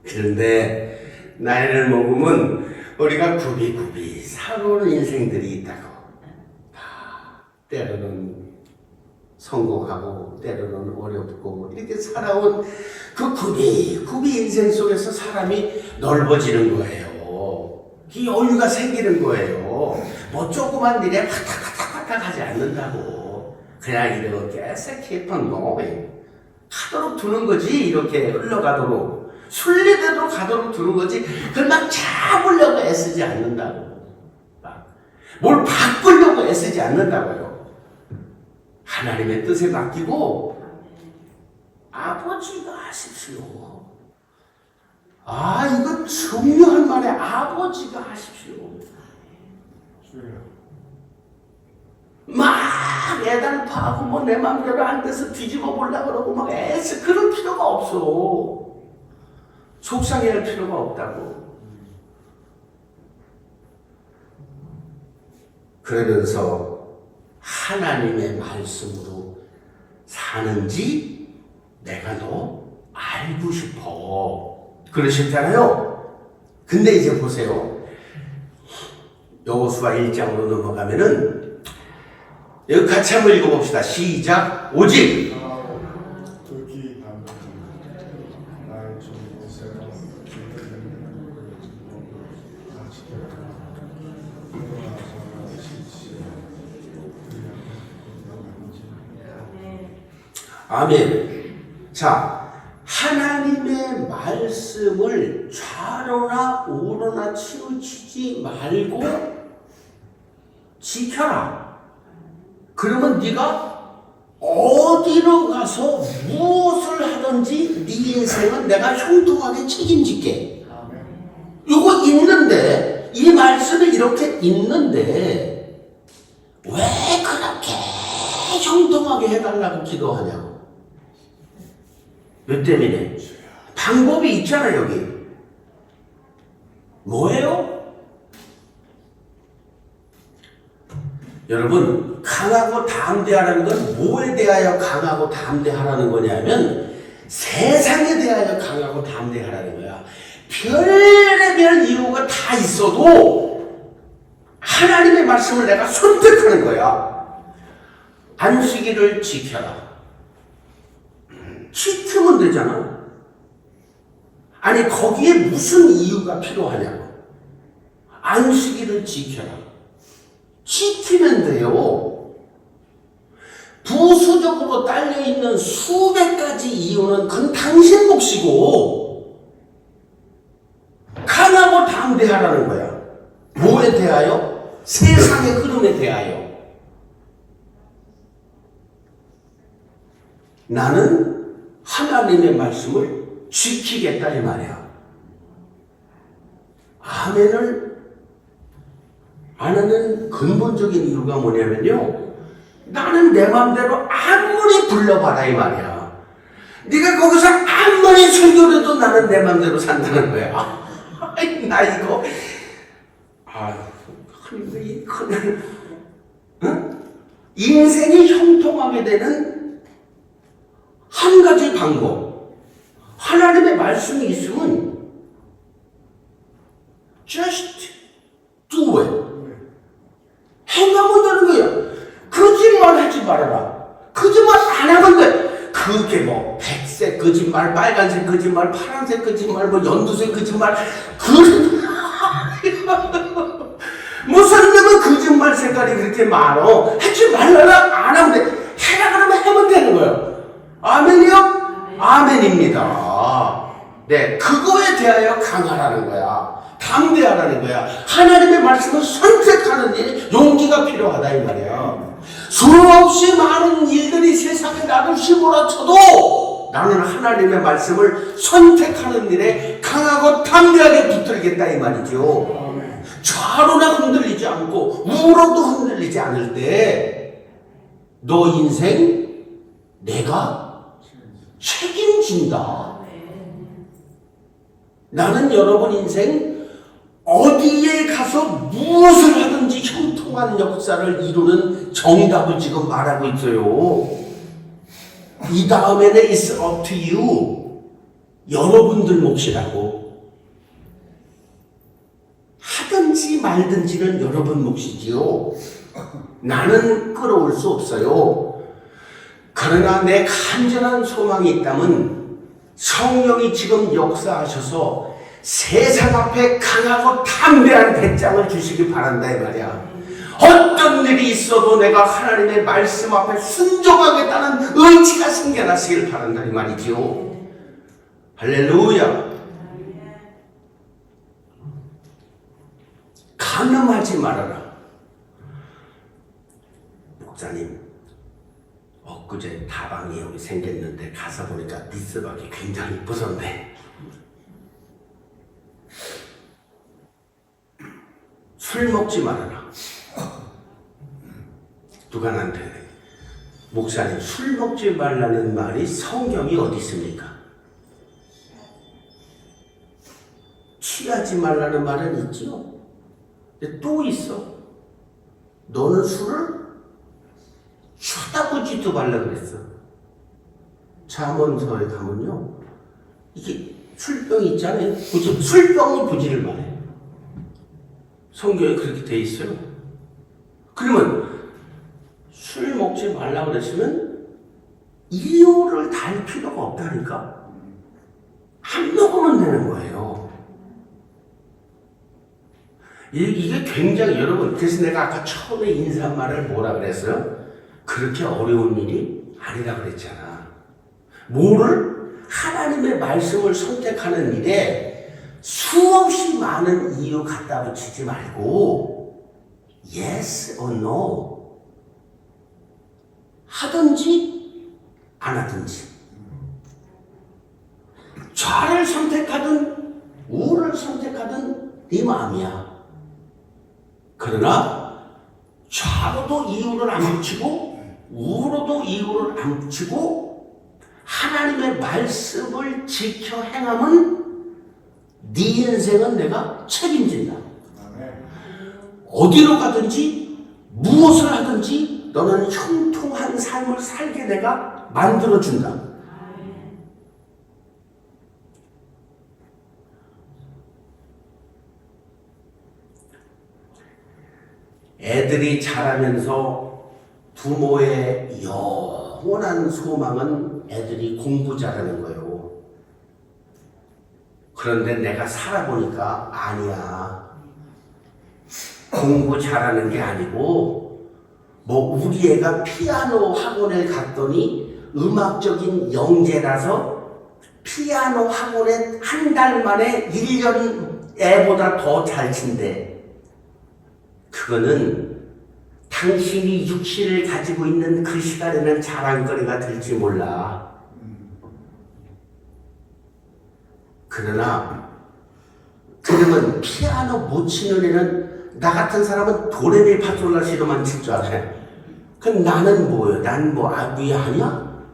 그런데 나이를 먹으면 우리가 굽이굽이 살아오는 인생들이 있다고. 때로는 성공하고 때로는 어렵고 이렇게 살아온 그 굽이굽이 인생 속에서 사람이 넓어지는 거예요. 이 여유가 생기는 거예요. 뭐 조그만 일에 화탁화탁 하지 않는다고. 그냥 이렇게 새끼판 가도록 두는 거지. 이렇게 흘러가도록 순리대로 가도록 두는 거지. 그걸 막 잡으려고 애쓰지 않는다고. 뭘 바꾸려고 애쓰지 않는다고요. 하나님의 뜻에 맡기고 아버지가 하십시오. 아, 이거 중요한 말에 아버지가 하십시오. 막 애달파하고 뭐 내 맘대로 안 돼서 뒤집어 보려고 그러고 막 애써 그럴 필요가 없어. 속상해할 필요가 없다고. 그러면서 하나님의 말씀으로 사는지 내가 너 알고 싶어. 그러셨잖아요. 근데 이제 보세요. 여호수아 1장으로 넘어가면은 여기 같이 한번 읽어봅시다. 시작. 오직 듣기 나의 정보세가 아멘. 자, 하나님의 말씀을 좌로나 우로나 치우치지 말고 지켜라. 그러면 네가 어디로 가서 무엇을 하든지 네 인생은 내가 형통하게 책임질게. 이거 있는데, 이 말씀이 이렇게 있는데 왜 그렇게 형통하게 해달라고 기도하냐고. 몇 때문에? 방법이 있잖아. 여기 뭐예요? 여러분, 강하고 담대하라는 건 뭐에 대하여 강하고 담대하라는 거냐면 세상에 대하여 강하고 담대하라는 거야. 별의별 이유가 다 있어도 하나님의 말씀을 내가 선택하는 거야. 안식일을 지켜라. 지키면 되잖아. 아니, 거기에 무슨 이유가 필요하냐고. 안식일을 지켜라. 지키면 돼요. 부수적으로 딸려있는 수백 가지 이유는 그건 당신 몫이고, 강하고 담대하라는 거야. 뭐에 대하여? 세상의 흐름에 대하여. 나는 하나님의 말씀을 지키겠다 이 말이야. 아멘을 안 하는 근본적인 이유가 뭐냐면요, 나는 내 마음대로 아무리 불러봐라 이 말이야. 네가 거기서 아무리 설교를 해도 나는 내 마음대로 산다는 거야. 나 이거 응? 인생이 형통하게 되는 한 가지 방법, 하나님의 말씀이 있으면 just do it. 행하면 되는 거야. 거짓말 하지 말아라. 거짓말 안 하면 돼. 그게 뭐 백색 거짓말, 빨간색 거짓말, 파란색 거짓말, 뭐 연두색 거짓말, 무슨 놈은 거짓말 색깔이 그렇게 많어. 하지 말라라. 안 하면 돼. 해라 그러면 하면 되는 거예요. 아멘이요? 아멘입니다. 네, 그거에 대하여 강하라는 거야. 담대하라는 거야. 하나님의 말씀을 선택하는 일이 용기가 필요하다 이 말이야. 수없이 많은 일들이 세상에 나를 휘몰아쳐도 나는 하나님의 말씀을 선택하는 일에 강하고 담대하게 붙들겠다 이 말이죠. 좌로나 흔들리지 않고 우로도 흔들리지 않을 때 너 인생 내가 책임진다. 나는 여러분 인생 어디에 가서 무엇을 하든지 형통한 역사를 이루는 정답을 지금 말하고 있어요. 이 다음에는 it's up to you. 여러분들 몫이라고. 하든지 말든지는 여러분 몫이지요. 나는 끌어올 수 없어요. 그러나 내 간절한 소망이 있다면 성령이 지금 역사하셔서 세상 앞에 강하고 담대한 배짱을 주시기 바란다 이 말이야. 어떤 일이 있어도 내가 하나님의 말씀 앞에 순종하겠다는 의지가 생겨나시길 바란다 이 말이지요. 할렐루야. 간음하지 말아라. 목사님, 엊그제 다방이 여기 생겼는데 가서 보니까 미스박이 굉장히 이쁘던데 술 먹지 말아라. 누가 나한테 목사님 술 먹지 말라는 말이 성경이 어디 있습니까? 취하지 말라는 말은 있지요. 근데 또 있어. 너는 술을 쳐다보지도 말라 그랬어. 잠언서에 가면요, 이게 술병 있잖아요. 술병이 부지를 말해. 성경에 그렇게 돼 있어요. 그러면 술 먹지 말라고 그랬으면 이유를 달 필요가 없다니까. 안 먹으면 되는 거예요. 이게 굉장히, 여러분, 그래서 내가 아까 처음에 인사말을 뭐라 그랬어요? 그렇게 어려운 일이 아니라 그랬잖아. 뭐를? 하나님의 말씀을 선택하는 일에 수없이 많은 이유 갖다 붙이지 말고 yes or no 하든지 안 하든지, 좌를 선택하든 우를 선택하든 네 마음이야. 그러나 좌로도 이유를 안 붙이고 우로도 이유를 안 붙이고 하나님의 말씀을 지켜 행하면 네 인생은 내가 책임진다. 어디로 가든지 무엇을 하든지 너는 형통한 삶을 살게 내가 만들어준다. 애들이 자라면서 부모의 영원한 소망은 애들이 공부 잘하는 거예요. 그런데 내가 살아보니까 아니야. 공부 잘하는 게 아니고, 뭐 우리 애가 피아노 학원에 갔더니 음악적인 영재라서 피아노 학원에 한 달 만에 1년 애보다 더 잘 친대. 그거는 당신이 육신을 가지고 있는 그 시간에는 자랑거리가 될지 몰라. 그러면 피아노 못 치는 애는, 나 같은 사람은 도레미파솔라시도만 칠 줄 알아요. 그럼 나는 뭐예요? 난 뭐 아귀 아니야?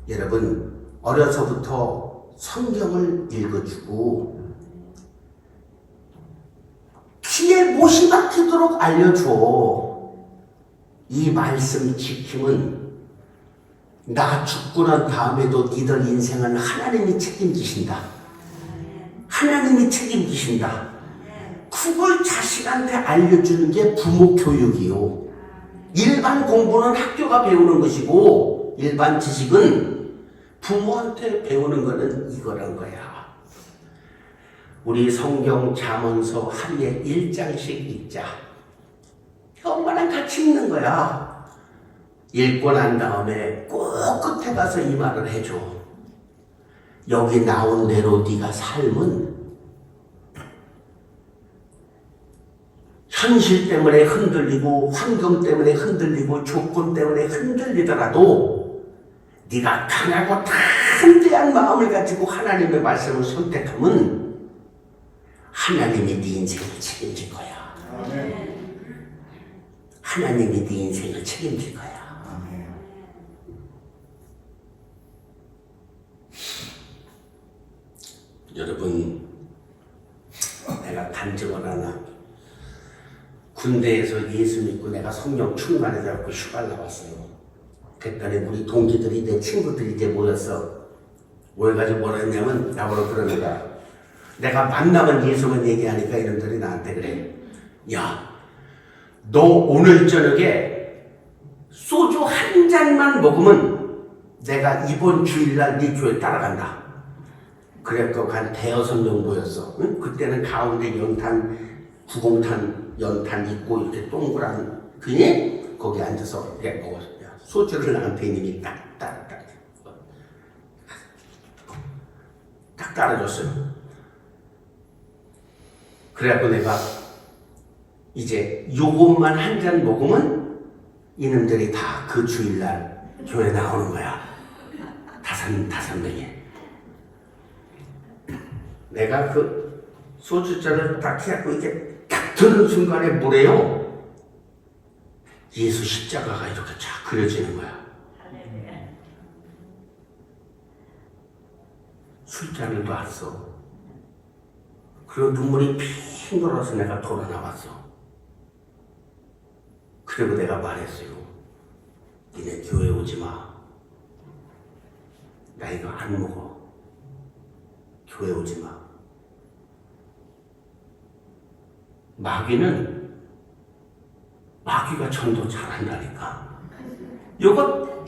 여러분, 어려서부터 성경을 읽어주고 귀에 못이 박히도록 알려줘. 이 말씀 지킴은 나 죽고 난 다음에도 니들 인생은 하나님이 책임지신다. 하나님이 책임지신다. 그걸 자식한테 알려주는 게 부모 교육이요. 일반 공부는 학교가 배우는 것이고 일반 지식은 부모한테 배우는 거는 이거란 거야. 우리 성경 잠언서 하루에 1장씩 읽자. 엄마랑 같이 읽는 거야. 읽고 난 다음에 꼭 끝에 가서 이 말을 해줘. 여기 나온 대로 네가 삶은 현실 때문에 흔들리고 환경 때문에 흔들리고 조건 때문에 흔들리더라도 네가 강하고 담대한 마음을 가지고 하나님의 말씀을 선택하면 하나님이 네 인생을 책임질 거야. 아멘. 하나님이 네 인생을 책임질 거야. 아멘. 여러분, 내가 간증을 하나. 군대에서 예수 믿고 내가 성령 충만해져갖고 휴가를 나왔어요. 그랬더니 우리 동기들이, 내 친구들이 이제 모였어. 모여가지고 뭐라 했냐면 나보고 그러는 거야. 내가 만나면 예수만 얘기하니까 이놈들이 나한테 그래. 야, 너 오늘 저녁에 소주 한 잔만 먹으면 내가 이번 주일날 네 교회 따라간다. 그래갖고 한 대여섯 명 모였어. 응? 그때는 가운데 연탄, 구공탄, 연탄 있고 이렇게 동그란 그니 거기 앉아서 이렇게 먹었어. 소주를 나한테 이님이 딱 따라줬어요. 그래갖고 내가 이제 요것만 한 잔 먹으면 이놈들이 다 그 주일날 교회 나오는 거야. 다섯 명이. 내가 그 소주잔을 딱 해갖고 이렇게 딱 드는 순간에 물에요. 예수 십자가가 이렇게 쫙 그려지는 거야. 술잔을 놨어. 그리고 눈물이 핑 돌아서 내가 돌아 나왔어. 그리고 내가 말했어요. 니네 교회 오지 마. 나 이거 안 먹어. 교회 오지 마. 마귀가 전도 잘한다니까. 요거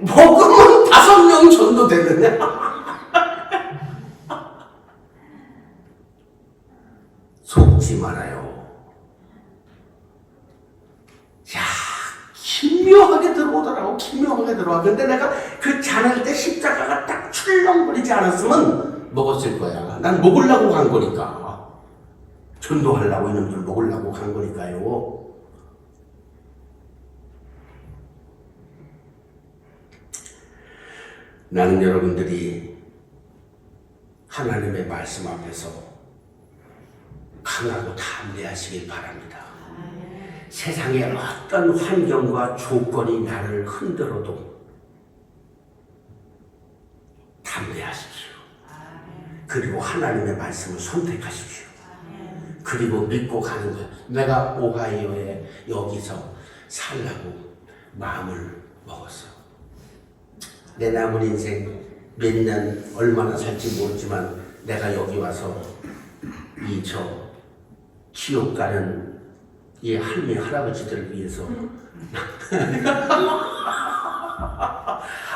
먹으면 5명 전도 되느냐? 속지 말아요. 야, 기묘하게 들어오더라고. 기묘하게 들어와. 근데 내가 그 잔을 때 십자가가 딱 출렁거리지 않았으면 먹었을 거야. 난 먹으려고 간 거니까. 전도하려고 이놈들 먹으려고 간 거니까요. 나는 여러분들이 하나님의 말씀 앞에서 강하고 담대하시길 바랍니다. 세상의 어떤 환경과 조건이 나를 흔들어도 담대하십시오. 그리고 하나님의 말씀을 선택하십시오. 그리고 믿고 가는 거예요. 내가 오하이오에 여기서 살라고 마음을 먹었어. 내 남은 인생 몇 년 얼마나 살지 모르지만 내가 여기 와서 이 지옥 가는 이 할머니 할아버지들을 위해서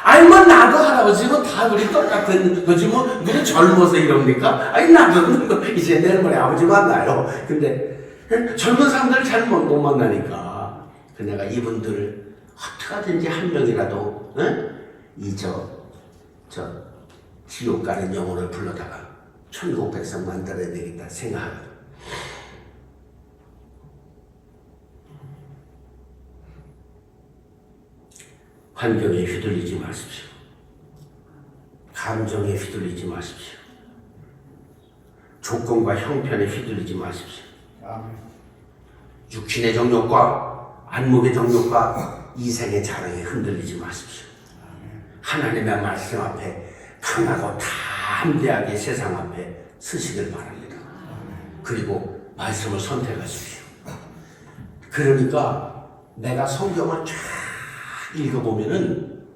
아니 뭐 나도 할아버지고 다 우리 똑같은 거지 뭐 누구 젊어서 이럽니까? 아니 나도 이제 내일 모레 아버지 만나요. 근데 젊은 사람들 잘 못 만나니까 내가 이분들 어떻게든지 한 명이라도 이 지옥 가는 영혼을 불러다가 천국 백성 만들어야 되겠다 생각하거든. 환경에 휘둘리지 마십시오. 감정에 휘둘리지 마십시오. 조건과 형편에 휘둘리지 마십시오. 육신의 정욕과 안목의 정욕과 이생의 자랑에 흔들리지 마십시오. 하나님의 말씀 앞에 강하고 담대하게 세상 앞에 서시길 바랍니다. 그리고 말씀을 선택하십시오. 그러니까 내가 성경을 쫙 읽어보면은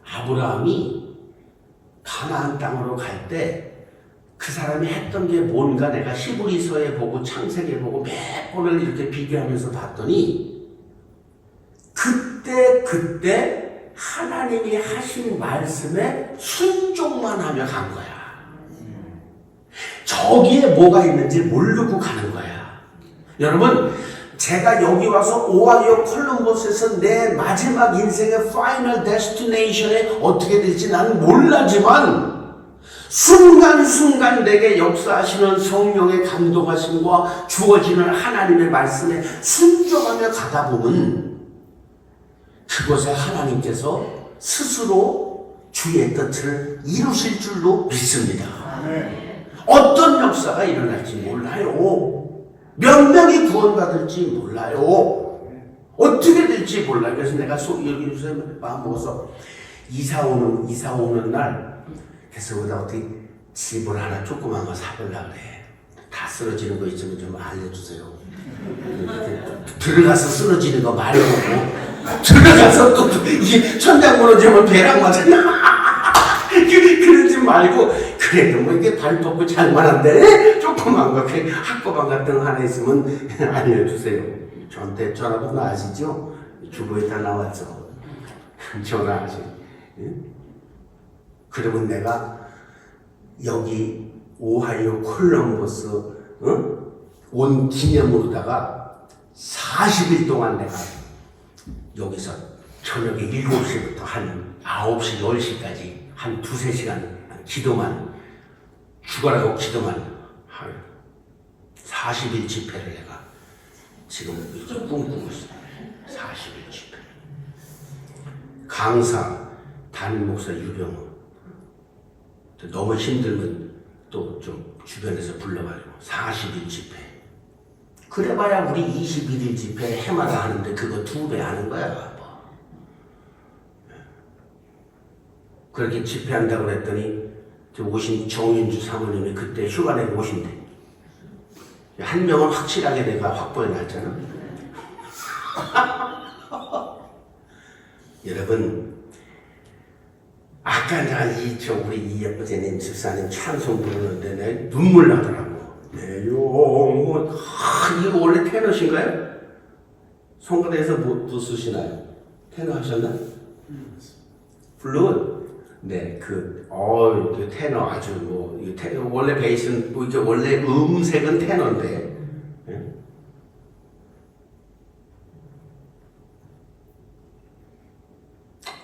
아브라함이 가나안 땅으로 갈 때 그 사람이 했던 게 뭔가 내가 히브리서에 보고 창세기에 보고 몇 번을 이렇게 비교하면서 봤더니 그때 하나님이 하신 말씀에 순종만 하며 간 거야. 저기에 뭐가 있는지 모르고 가는 거야. 여러분, 제가 여기 와서 오하이오 콜럼버스에서 내 마지막 인생의 파이널 데스티네이션에 어떻게 될지 나는 몰라지만 순간순간 내게 역사하시는 성령의 감동하심과 주어지는 하나님의 말씀에 순종하며 가다 보면 그곳에 하나님께서 스스로 주의 뜻을 이루실 줄로 믿습니다. 어떤 역사가 일어날지 몰라요. 몇 명이 구원받을지 몰라요. 어떻게 될지 몰라요. 그래서 내가 여기 주세요 마음 먹어서 이사 오는 날 그래서 우리가 어떻게 집을 하나 조그만 거 사보려고 그래. 다 쓰러지는 거 있으면 좀 알려주세요. 들어가서 쓰러지는 거 말고 들어가서 또 이게 천장 무너지면 배랑 맞았나? 그러지 말고 그래도 뭐 이게 발 뻗고 잘만한데 조그만 거 학고방 같은 거 하나 있으면 알려주세요. 저한테 전화번호 아시죠? 주부에 다 나왔죠. 전화하세요. 그러면 내가 여기 오하이오 콜럼버스 온 기념으로다가 40일 동안 내가 여기서 저녁에 7시부터 한 9시, 10시까지 한 2-3시간 기도만 죽어라고 기도만 할 40일 집회를 내가 지금 꿈꾸고 있어요. 40일 집회. 강사, 담임 목사 유병호. 너무 힘들면 또 좀 주변에서 불러가지고 40일 집회. 그래봐야 우리 21일 집회 해마다 하는데 그거 2배 하는 거야. 뭐. 그렇게 집회한다고 그랬더니 오신 정윤주 사모님이 그때 휴가 내고 오신대. 한 명은 확실하게 내가 확보해 놨잖아. 여러분, 아까 우리 이예쁘제님 집사님 찬송 부르는데 내 눈물 나더라고. 내 영혼. 이거 원래 테너신가요? 송가대에서 뭐 쓰시나요? 테너 하셨나? 블루. 네, 그 테너 아주 원래 베이스는 이게 원래 음색은 테너인데. 네?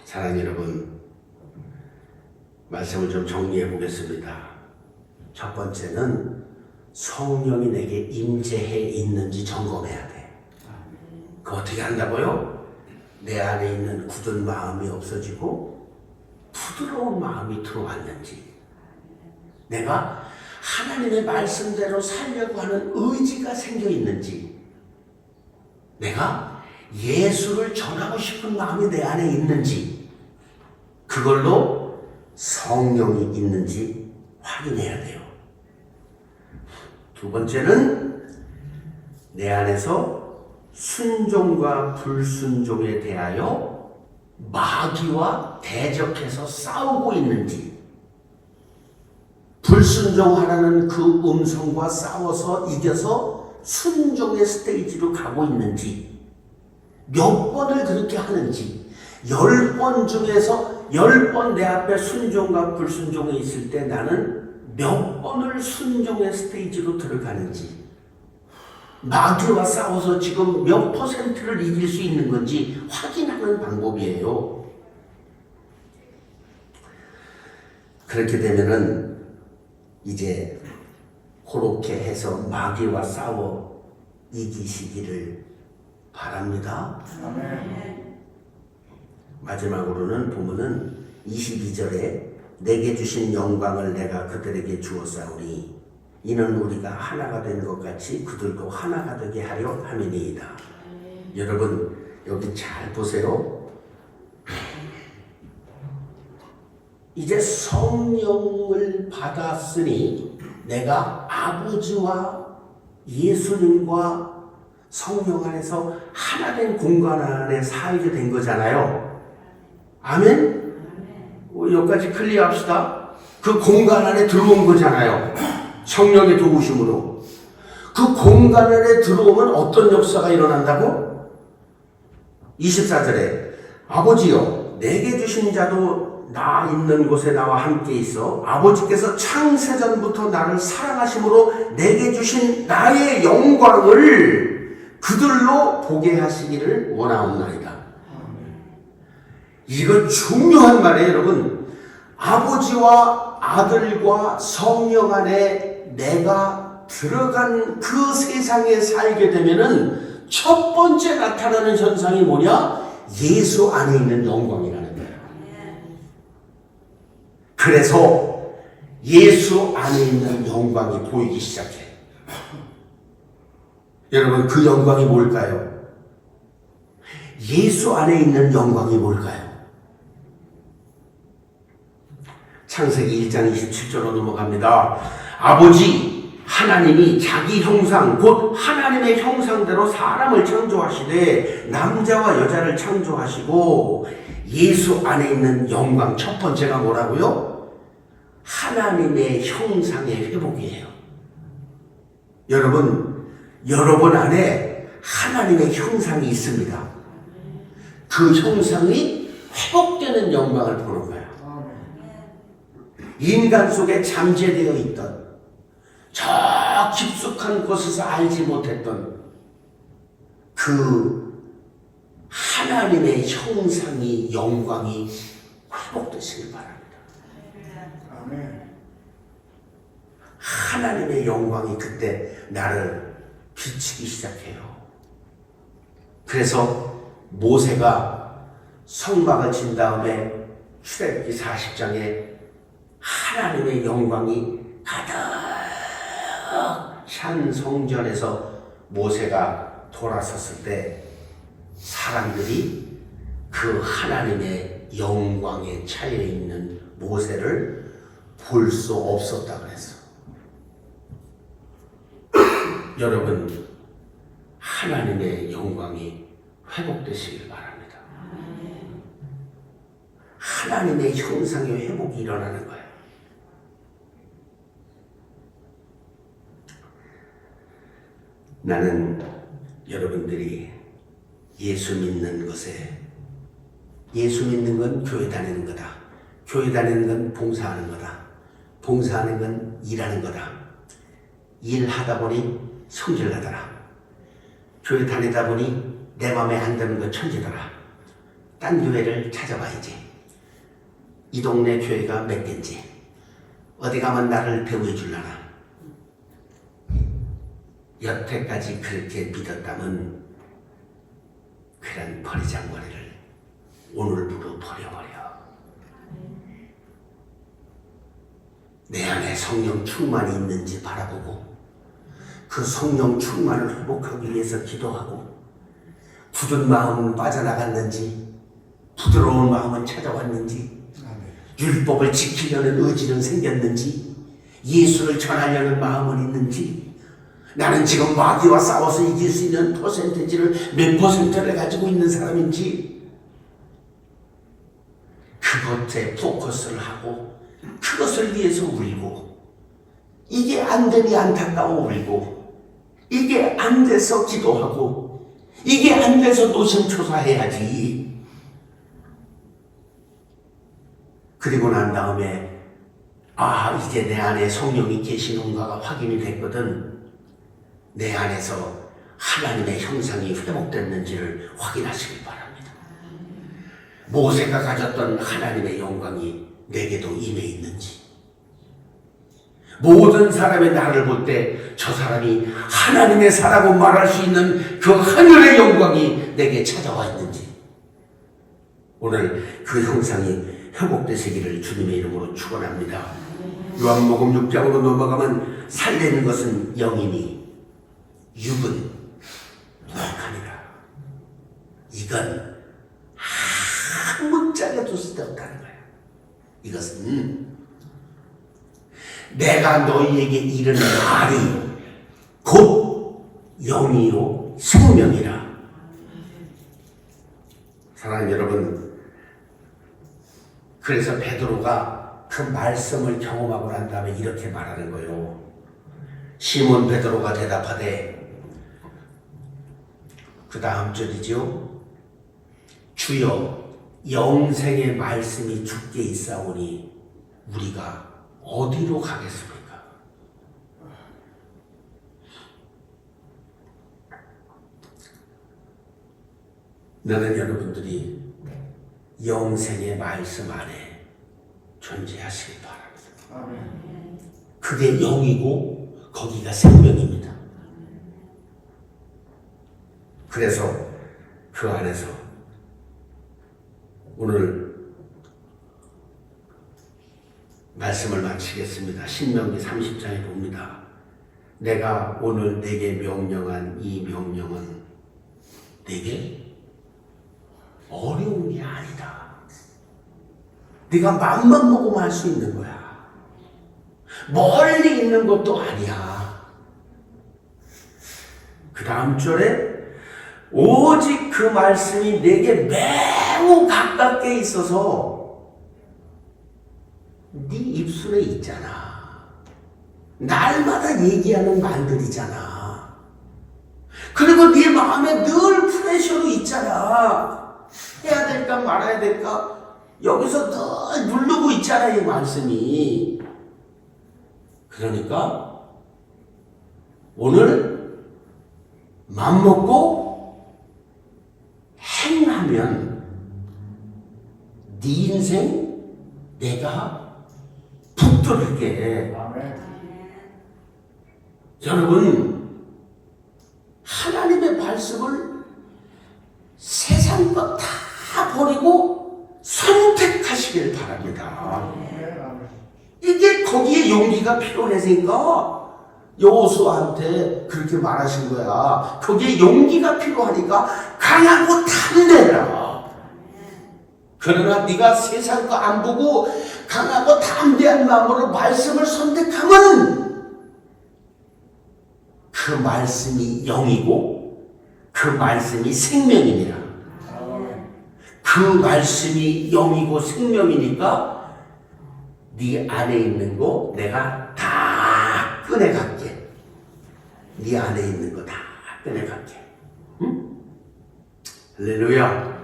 사랑하는 여러분, 말씀을 좀 정리해 보겠습니다. 첫 번째는 성령이 내게 임재해 있는지 점검해야 돼. 그거 어떻게 한다고요? 내 안에 있는 굳은 마음이 없어지고 부드러운 마음이 들어왔는지, 내가 하나님의 말씀대로 살려고 하는 의지가 생겨 있는지, 내가 예수를 전하고 싶은 마음이 내 안에 있는지, 그걸로 성령이 있는지 확인해야 돼요. 두 번째는 내 안에서 순종과 불순종에 대하여 마귀와 대적해서 싸우고 있는지, 불순종하라는 그 음성과 싸워서 이겨서 순종의 스테이지로 가고 있는지, 몇 번을 그렇게 하는지, 10번 중에서 10번 내 앞에 순종과 불순종에 있을 때 나는 몇 번을 순종의 스테이지로 들어가는지, 마귀와 싸워서 지금 몇 %를 이길 수 있는 건지 확인하는 방법이에요. 그렇게 되면은 이제 그렇게 해서 마귀와 싸워 이기시기를 바랍니다. 아멘. 마지막으로는 보면은 22절에 내게 주신 영광을 내가 그들에게 주었사오니 이는 우리가 하나가 된 것 같이 그들도 하나가 되게 하려 함이니이다. 여러분 여기 잘 보세요. 이제 성령을 받았으니 내가 아버지와 예수님과 성령 안에서 하나 된 공간 안에 살게 된 거잖아요. 아멘? 여기까지 클리어합시다. 그 공간 안에 들어온 거잖아요. 성령의 도우심으로. 그 공간 안에 들어오면 어떤 역사가 일어난다고? 24절에 아버지여 내게 주신 자도 나 있는 곳에 나와 함께 있어 아버지께서 창세전부터 나를 사랑하심으로 내게 주신 나의 영광을 그들로 보게 하시기를 원하옵나이다. 이거 중요한 말이에요, 여러분. 아버지와 아들과 성령 안에 내가 들어간 그 세상에 살게 되면은 첫 번째 나타나는 현상이 뭐냐? 예수 안에 있는 영광이라는 거예요. 그래서 예수 안에 있는 영광이 보이기 시작해. 여러분, 그 영광이 뭘까요? 예수 안에 있는 영광이 뭘까요? 창세기 1장 27절로 넘어갑니다. 아버지 하나님이 자기 형상 곧 하나님의 형상대로 사람을 창조하시되 남자와 여자를 창조하시고 예수 안에 있는 영광 첫 번째가 뭐라고요? 하나님의 형상의 회복이에요. 여러분 안에 하나님의 형상이 있습니다. 그 형상이 회복되는 영광을 보는 거예요. 인간 속에 잠재되어 있던 저 깊숙한 곳에서 알지 못했던 그 하나님의 형상이 영광이 회복되시길 바랍니다. 아멘. 하나님의 영광이 그때 나를 비치기 시작해요. 그래서 모세가 성막을 친 다음에 출애굽기 40장에 하나님의 영광이 가득 산 성전에서 모세가 돌아섰을 때 사람들이 그 하나님의 영광에 차여 있는 모세를 볼 수 없었다 그랬어. 여러분, 하나님의 영광이 회복되시길 바랍니다. 하나님의 형상의 회복이 일어나는 거예요. 나는 여러분들이 예수 믿는 것에, 예수 믿는 건 교회 다니는 거다. 교회 다니는 건 봉사하는 거다. 봉사하는 건 일하는 거다. 일하다 보니 성질나더라. 교회 다니다 보니 내 맘에 안 드는 거 천지더라. 딴 교회를 찾아봐야지. 이 동네 교회가 몇 개인지, 어디 가면 나를 대우해 줄라나. 여태까지 그렇게 믿었다면 그런 버리장머리를 오늘부로 버려버려. 내 안에 성령 충만이 있는지 바라보고 그 성령 충만을 회복하기 위해서 기도하고, 굳은 마음은 빠져나갔는지 부드러운 마음은 찾아왔는지, 율법을 지키려는 의지는 생겼는지, 예수를 전하려는 마음은 있는지, 나는 지금 마귀와 싸워서 이길 수 있는 퍼센테이지를 몇 퍼센트를 가지고 있는 사람인지, 그것에 포커스를 하고 그것을 위해서 울고, 이게 안 되니 안타까워 울고, 이게 안 돼서 기도하고, 이게 안 돼서 노심초사해야지. 그리고 난 다음에 이제 내 안에 성령이 계시는가가 확인이 됐거든. 내 안에서 하나님의 형상이 회복됐는지를 확인하시길 바랍니다. 모세가 가졌던 하나님의 영광이 내게도 임해 있는지, 모든 사람이 나를 볼 때 저 사람이 하나님의 사라고 말할 수 있는 그 하늘의 영광이 내게 찾아와 있는지, 오늘 그 형상이 회복되시기를 주님의 이름으로 축원합니다. 요한복음 6장으로 넘어가면 살리는 것은 영이니 육은 무익하니라. 이건 아무 짝에도 쓸데없다는 거야. 이것은 내가 너희에게 이르는 말이 곧 영이요 생명이라. 사랑하는 여러분, 그래서 베드로가 그 말씀을 경험하고 난 다음에 이렇게 말하는 거예요. 시몬 베드로가 대답하되, 그 다음 절이죠. 주여, 영생의 말씀이 주께 있사오니 우리가 어디로 가겠습니까? 나는 여러분들이 영생의 말씀 안에 존재하시길 바랍니다. 그게 영이고 거기가 생명입니다. 그래서 그 안에서 오늘 말씀을 마치겠습니다. 신명기 30장에 봅니다. 내가 오늘 내게 명령한 이 명령은 내게 어려운 게 아니다. 네가 맘만 먹으면 할 수 있는 거야. 멀리 있는 것도 아니야. 그 다음 절에 오직 그 말씀이 내게 매우 가깝게 있어서 네 입술에 있잖아. 날마다 얘기하는 말들이잖아. 그리고 네 마음에 늘 프레셔도 있잖아. 해야 될까 말아야 될까 여기서 늘 누르고 있잖아, 이 말씀이. 그러니까 오늘 맘먹고 행하면 네 인생 내가 붙들게. 여러분, 하나님의 말씀을 세상 것 다 버리고 선택하시길 바랍니다. 이게 거기에 용기가 필요해서니까 여호수아한테 그렇게 말하신 거야. 거기에 용기가 필요하니까 강하고 담대라. 그러나 네가 세상 거 안 보고 강하고 담대한 마음으로 말씀을 선택하면 그 말씀이 영이고 그 말씀이 생명이니라. 그 말씀이 영이고 생명이니까 네 안에 있는 거 내가 다 꺼내갈게. 네 안에 있는 거 다 꺼내갈게. 응? 할렐루야.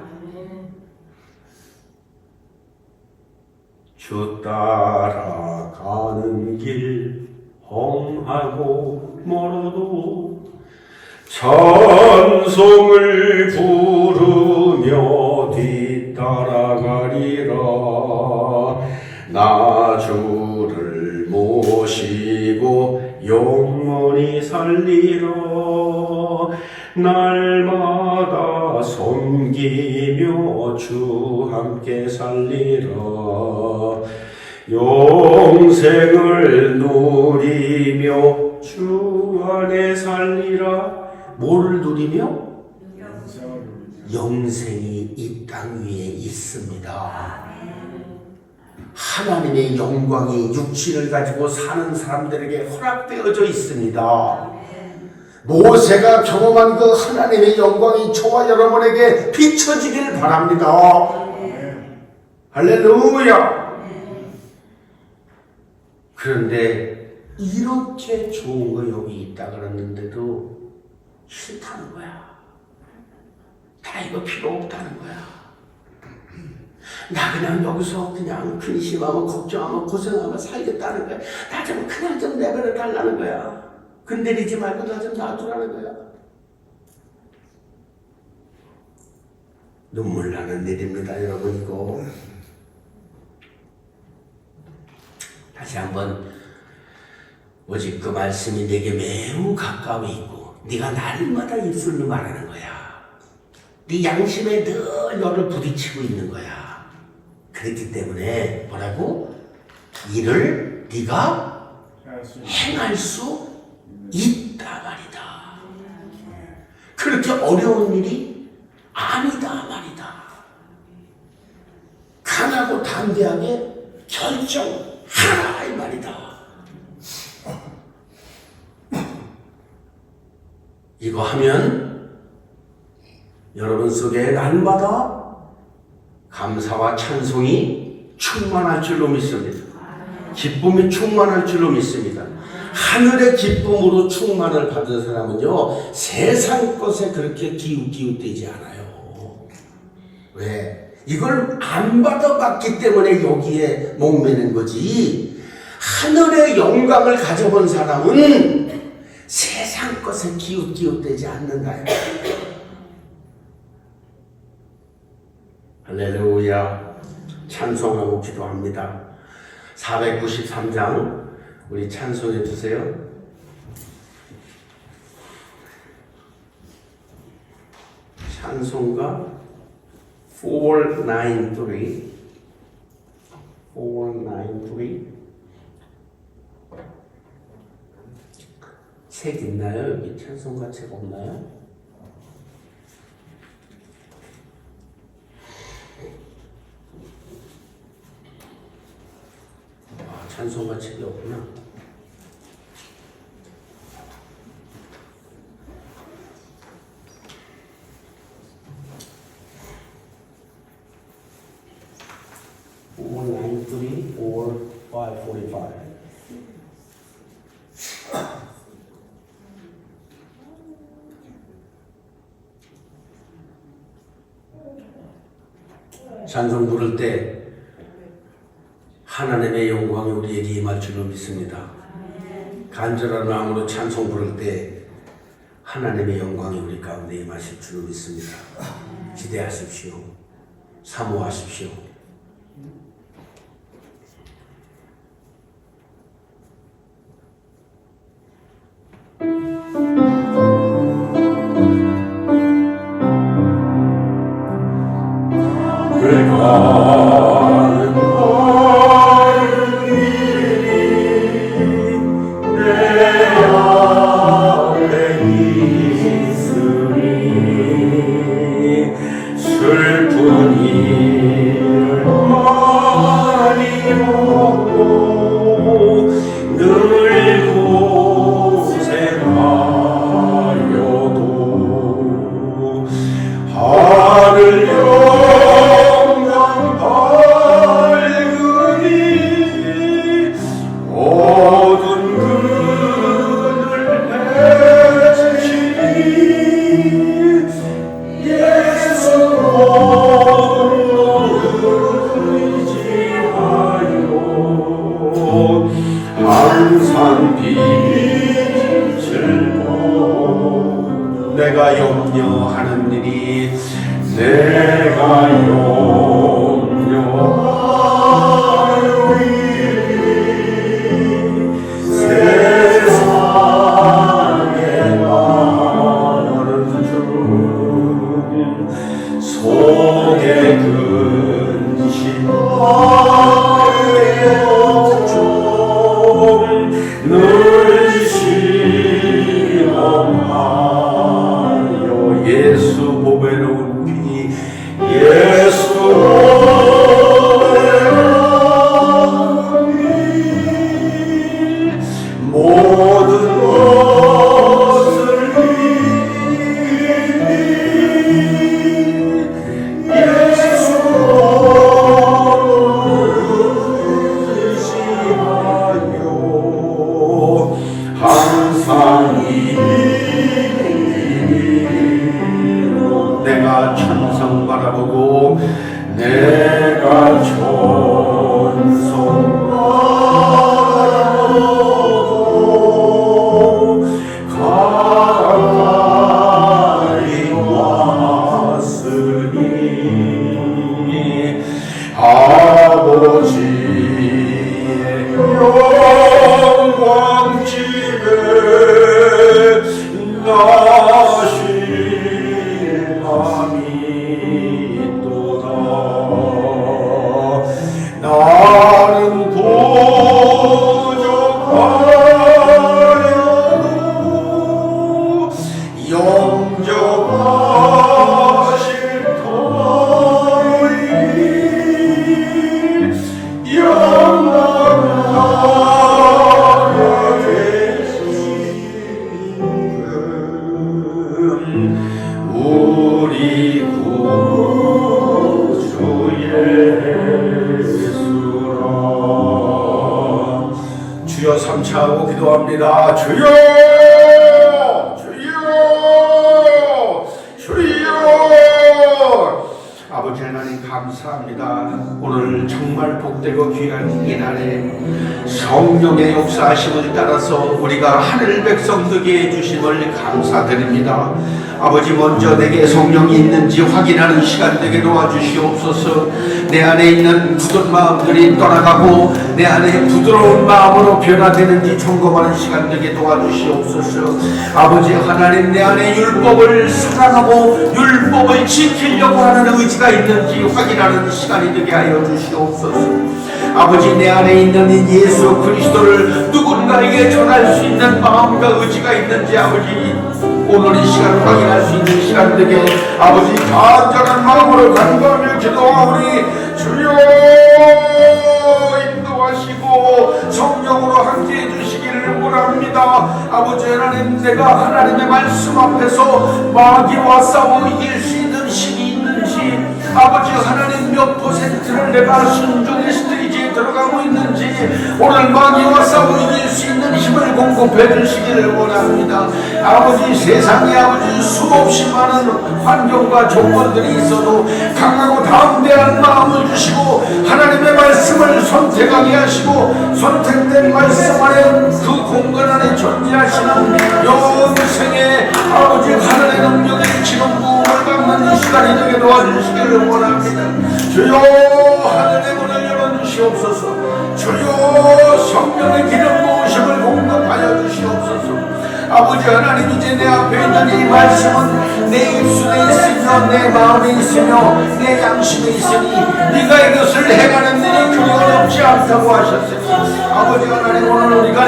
주 따라가는 길 험하고 멀어도 찬송을 부르며 뒤따라가리라. 나 주를 모시고 영원히 살리라. 날마다 섬기며 주 함께 살리라. 영생을 누리며 주 안에 살리라. 뭐를 누리며? 영생이 이 땅 위에 있습니다. 하나님의 영광이 육신을 가지고 사는 사람들에게 허락되어져 있습니다. 모세가 경험한 그 하나님의 영광이 저와 여러분에게 비춰지길 바랍니다. 할렐루야. 그런데 이렇게 좋은 거 여기 있다 그랬는데도 싫다는 거야. 다 이거 필요 없다는 거야. 나 그냥 여기서 그냥 근심하고 걱정하고 고생하고 살겠다는 거야. 나 좀 그냥 좀 내버려 달라는 거야. 건드리지 말고 나 좀 놔두라는 거야. 눈물 나는 일입니다, 여러분. 이거 다시 한번, 오직 그 말씀이 내게 매우 가까워 있고 네가 날마다 입술로 말하는 거야. 네 양심에 늘 너를 부딪히고 있는 거야. 그렇기 때문에 뭐라고? 이를 네가 행할 수 있다 말이다. 그렇게 어려운 일이 아니다 말이다. 강하고 담대하게 결정하라 이 말이다. 이거 하면 여러분 속에 날마다 감사와 찬송이 충만할 줄로 믿습니다. 기쁨이 충만할 줄로 믿습니다. 하늘의 기쁨으로 충만을 받은 사람은요, 세상 것에 그렇게 기웃기웃되지 않아요. 왜? 이걸 안 받아봤기 때문에 여기에 목매는 거지. 하늘의 영광을 가져본 사람은 세상 것에 기웃기웃되지 않는다요. 할렐루야. 찬송하고 기도합니다. 493장 우리 찬송해 주세요. 찬송가 493 책 있나요? 여기 찬송가 책 없나요? 찬송가 책이 없구나. or 93 or 545. 찬송 부를 때 하나님의 영광이 우리에게 임할 줄로 믿습니다. 간절한 마음으로 찬송 부를 때 하나님의 영광이 우리 가운데 임하실 줄로 믿습니다. 기대하십시오. 사모하십시오. 내 하늘 영광 밝으니 어두운 그늘 해주시니 예수 의지하여 항상 빛을 보고 내가 염려하는 일이 내가 염려하는 일이 세상에 많은 중 속에 근심하여 늘 시험하여 예수 보배로운 피 예수 보배로운 피 모든 것을 이기니 예수 의지하여 항상 내가 천성 바라보고 내가 천성 바라보고 가까이 왔으니 아버지의 영광집에 나신함이 또다 나는 부족하여도 영접하실 터이니 영광하여 우리 구주 예수라 주여 삼차하고 기도합니다. 주여 주여 주여 아버지 하나님 감사합니다. 오늘 정말 복되고 귀한 이 날에 성령의 역사하심을 따라서 우리가 하늘 백성 되게 해주심을 감사드립니다. 아버지 먼저 내게 성령이 있는지 확인하는 시간 되게 도와주시옵소서. 내 안에 있는 굳은 마음들이 떠나가고 내 안에 부드러운 마음으로 변화되는지 점검하는 시간 되게 도와주시옵소서. 아버지 하나님 내 안에 율법을 사랑하고 율법을 지키려고 하는 의지가 있는지 확인하는 시간이 되게 하여 주시옵소서. 아버지 내 안에 있는 이 예수 그리스도를 누군가에게 전할 수 있는 마음과 의지가 있는지 아버지 오늘 이 시간 확인할 수 있는 시간 되게 아버지 간절한 마음으로 간구하며 기도하오니 주여 인도하시고 성령으로 함께해 주시기를 원합니다. 아버지 하나님 내가 하나님의 말씀 앞에서 마귀와 싸워 이길 수 있는 힘이 있는지 아버지 하나님 몇 퍼센트를 내가 순종의 스테이지에 들어가고 있는지 오늘 마귀와 싸워 이길 수 있는 힘을 공급해 주시기를 원합니다. 아버지 세상에 아버지 수없이 많은 환경과 조건들이 있어도 강하고 담대한 마음을 주시고 하나님의 말씀을 선택하게 하시고 선택된 말씀 안에 그 공간 안에 존재하시는 영생의 아버지 하나님의 능력의 기름 부음을 받는 이 시간이 되게 도와주시기를 원합니다. 주여 하늘의 문을 열어주시옵소서. 주여 성령의 기름 부으심을 공급하여 주시옵소서. 아버지 하나님 이제 내 앞에 있는 이 말씀은 내 입술에 있으며 내 마음에 있으며 내 양심에 있으니 네가 이것을 행하는 일이 그리 어렵지 않다고 하셨으니 아버지 하나님 오늘 우리가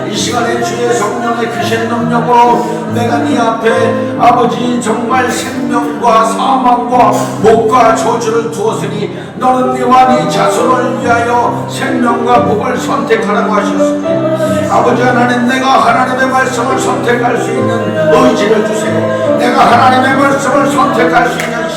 이 시간에 주의 성령의 크신 능력으로 내가 네 앞에 아버지 정말 생명과 사망과 복과 저주를 두었으니 너는 네와 네 자손을 위하여 생명과 복을 선택하라고 하셨으니 아버지 하나님 내가 하나님의 말씀을 선택할 수 있는 의지를 주세요. 내가 하나님의 말씀을 선택할 수 있는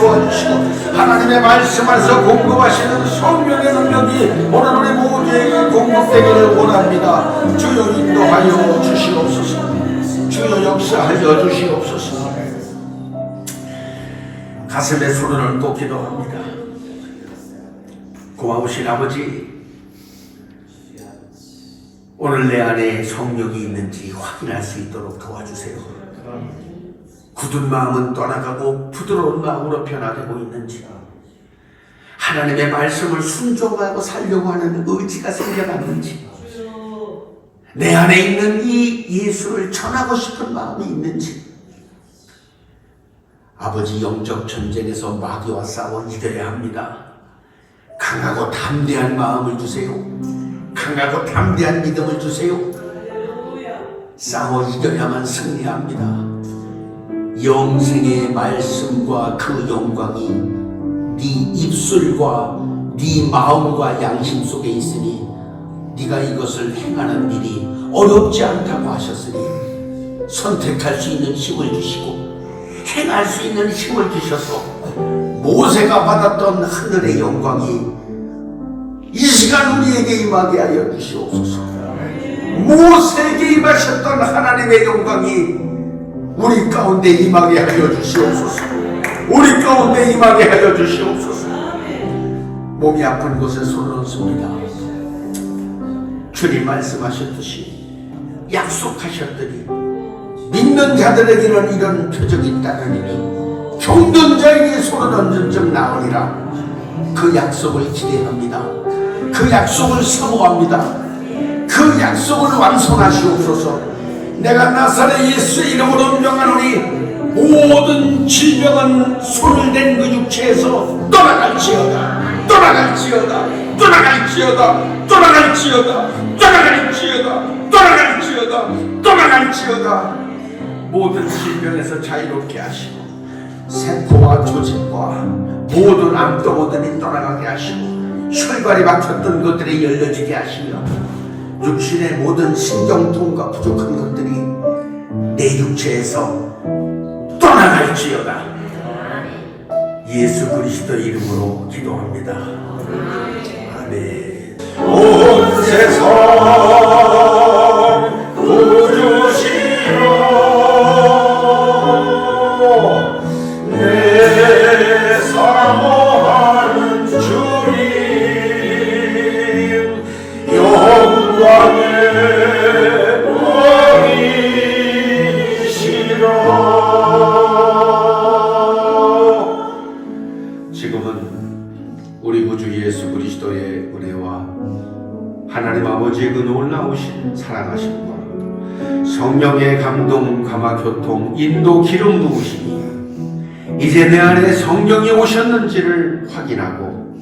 도와주시고 하나님의 말씀 안에서 공급하시는 성령의 능력이 오늘 우리 모두에게 공급되기를 원합니다. 주여 인도하여 주시옵소서. 주여 역사하여 주시옵소서. 가슴에 손을 얹고 기도합니다. 고마우신 아버지, 오늘 내 안에 성령이 있는지 확인할 수 있도록 도와주세요. 굳은 마음은 떠나가고 부드러운 마음으로 변화되고 있는지, 하나님의 말씀을 순종하고 살려고 하는 의지가 생겨났는지, 내 안에 있는 이 예수를 전하고 싶은 마음이 있는지, 아버지, 영적 전쟁에서 마귀와 싸워 이겨야 합니다. 강하고 담대한 마음을 주세요. 강하고 담대한 믿음을 주세요. 싸워 이겨야만 승리합니다. 영생의 말씀과 그 영광이 네 입술과 네 마음과 양심 속에 있으니 네가 이것을 행하는 일이 어렵지 않다고 하셨으니 선택할 수 있는 힘을 주시고 행할 수 있는 힘을 주셔서 모세가 받았던 하늘의 영광이 이 시간 우리에게 임하게 하여 주시옵소서. 모세에게 임하셨던 하나님의 영광이 우리 가운데 임하게 하여 주시옵소서. 우리 가운데 임하게 하여 주시옵소서. 몸이 아픈 곳에 손을 얹습니다. 주님 말씀하셨듯이 약속하셨더니 믿는 자들에게는 이런 표적이 따르리니 병든 자에게 손을 얹은 적 나으리라. 그 약속을 기대합니다. 그 약속을 사모합니다. 그 약속을 완성하시옵소서. 내가 나사렛 예수의 이름으로 명하노니 모든 질병은 손을 댄 그 육체에서 떠나갈지어다. 떠나갈지어다. 떠나갈지어다. 떠나갈지어다. 떠나갈지어다. 떠나갈지어다. 떠나갈지어다. 모든 질병에서 자유롭게 하시고 세포와 조직과 모든 암덩어들이 떠나가게 하시고 혈관이 막혔던 것들이 열려지게 하시며 육신의 모든 신경통과 부족한 것들이 내 육체에서 떠나갈지어다. 예수 그리스도 이름으로 기도합니다. 아멘. 온 세상 구주시로 내 사모하는 주님 영광의 왕이시라. 지금은 우리 구주 예수 그리스도의 은혜와 하나님 아버지의 그 놀라우신 사랑하심과 성령의 감동, 감화, 교통, 인도, 기름 부으심이 이제 내 안에 성령이 오셨는지를 확인하고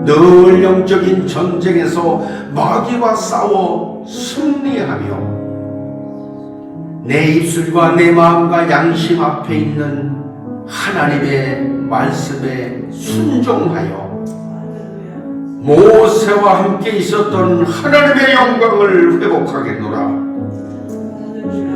늘 영적인 전쟁에서 마귀와 싸워 승리하며 내 입술과 내 마음과 양심 앞에 있는 하나님의 말씀에 순종하여 모세와 함께 있었던 하나님의 영광을 회복하겠노라.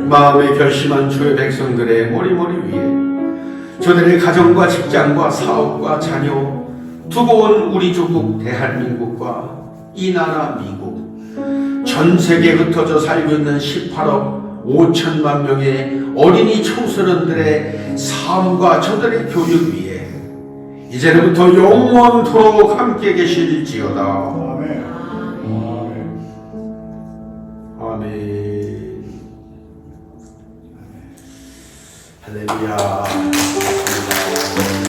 마음에 결심한 주의 백성들의 머리머리 위에 저들의 가정과 직장과 사업과 자녀 두고 온 우리 조국 대한민국과 이 나라 미국 전 세계에 흩어져 살고 있는 18억 5천만 명의 어린이 청소년들의 삶과 저들의 교육 위에 이제부터 영원토록 함께 계실지어다. 아멘. 아멘. 할렐루야.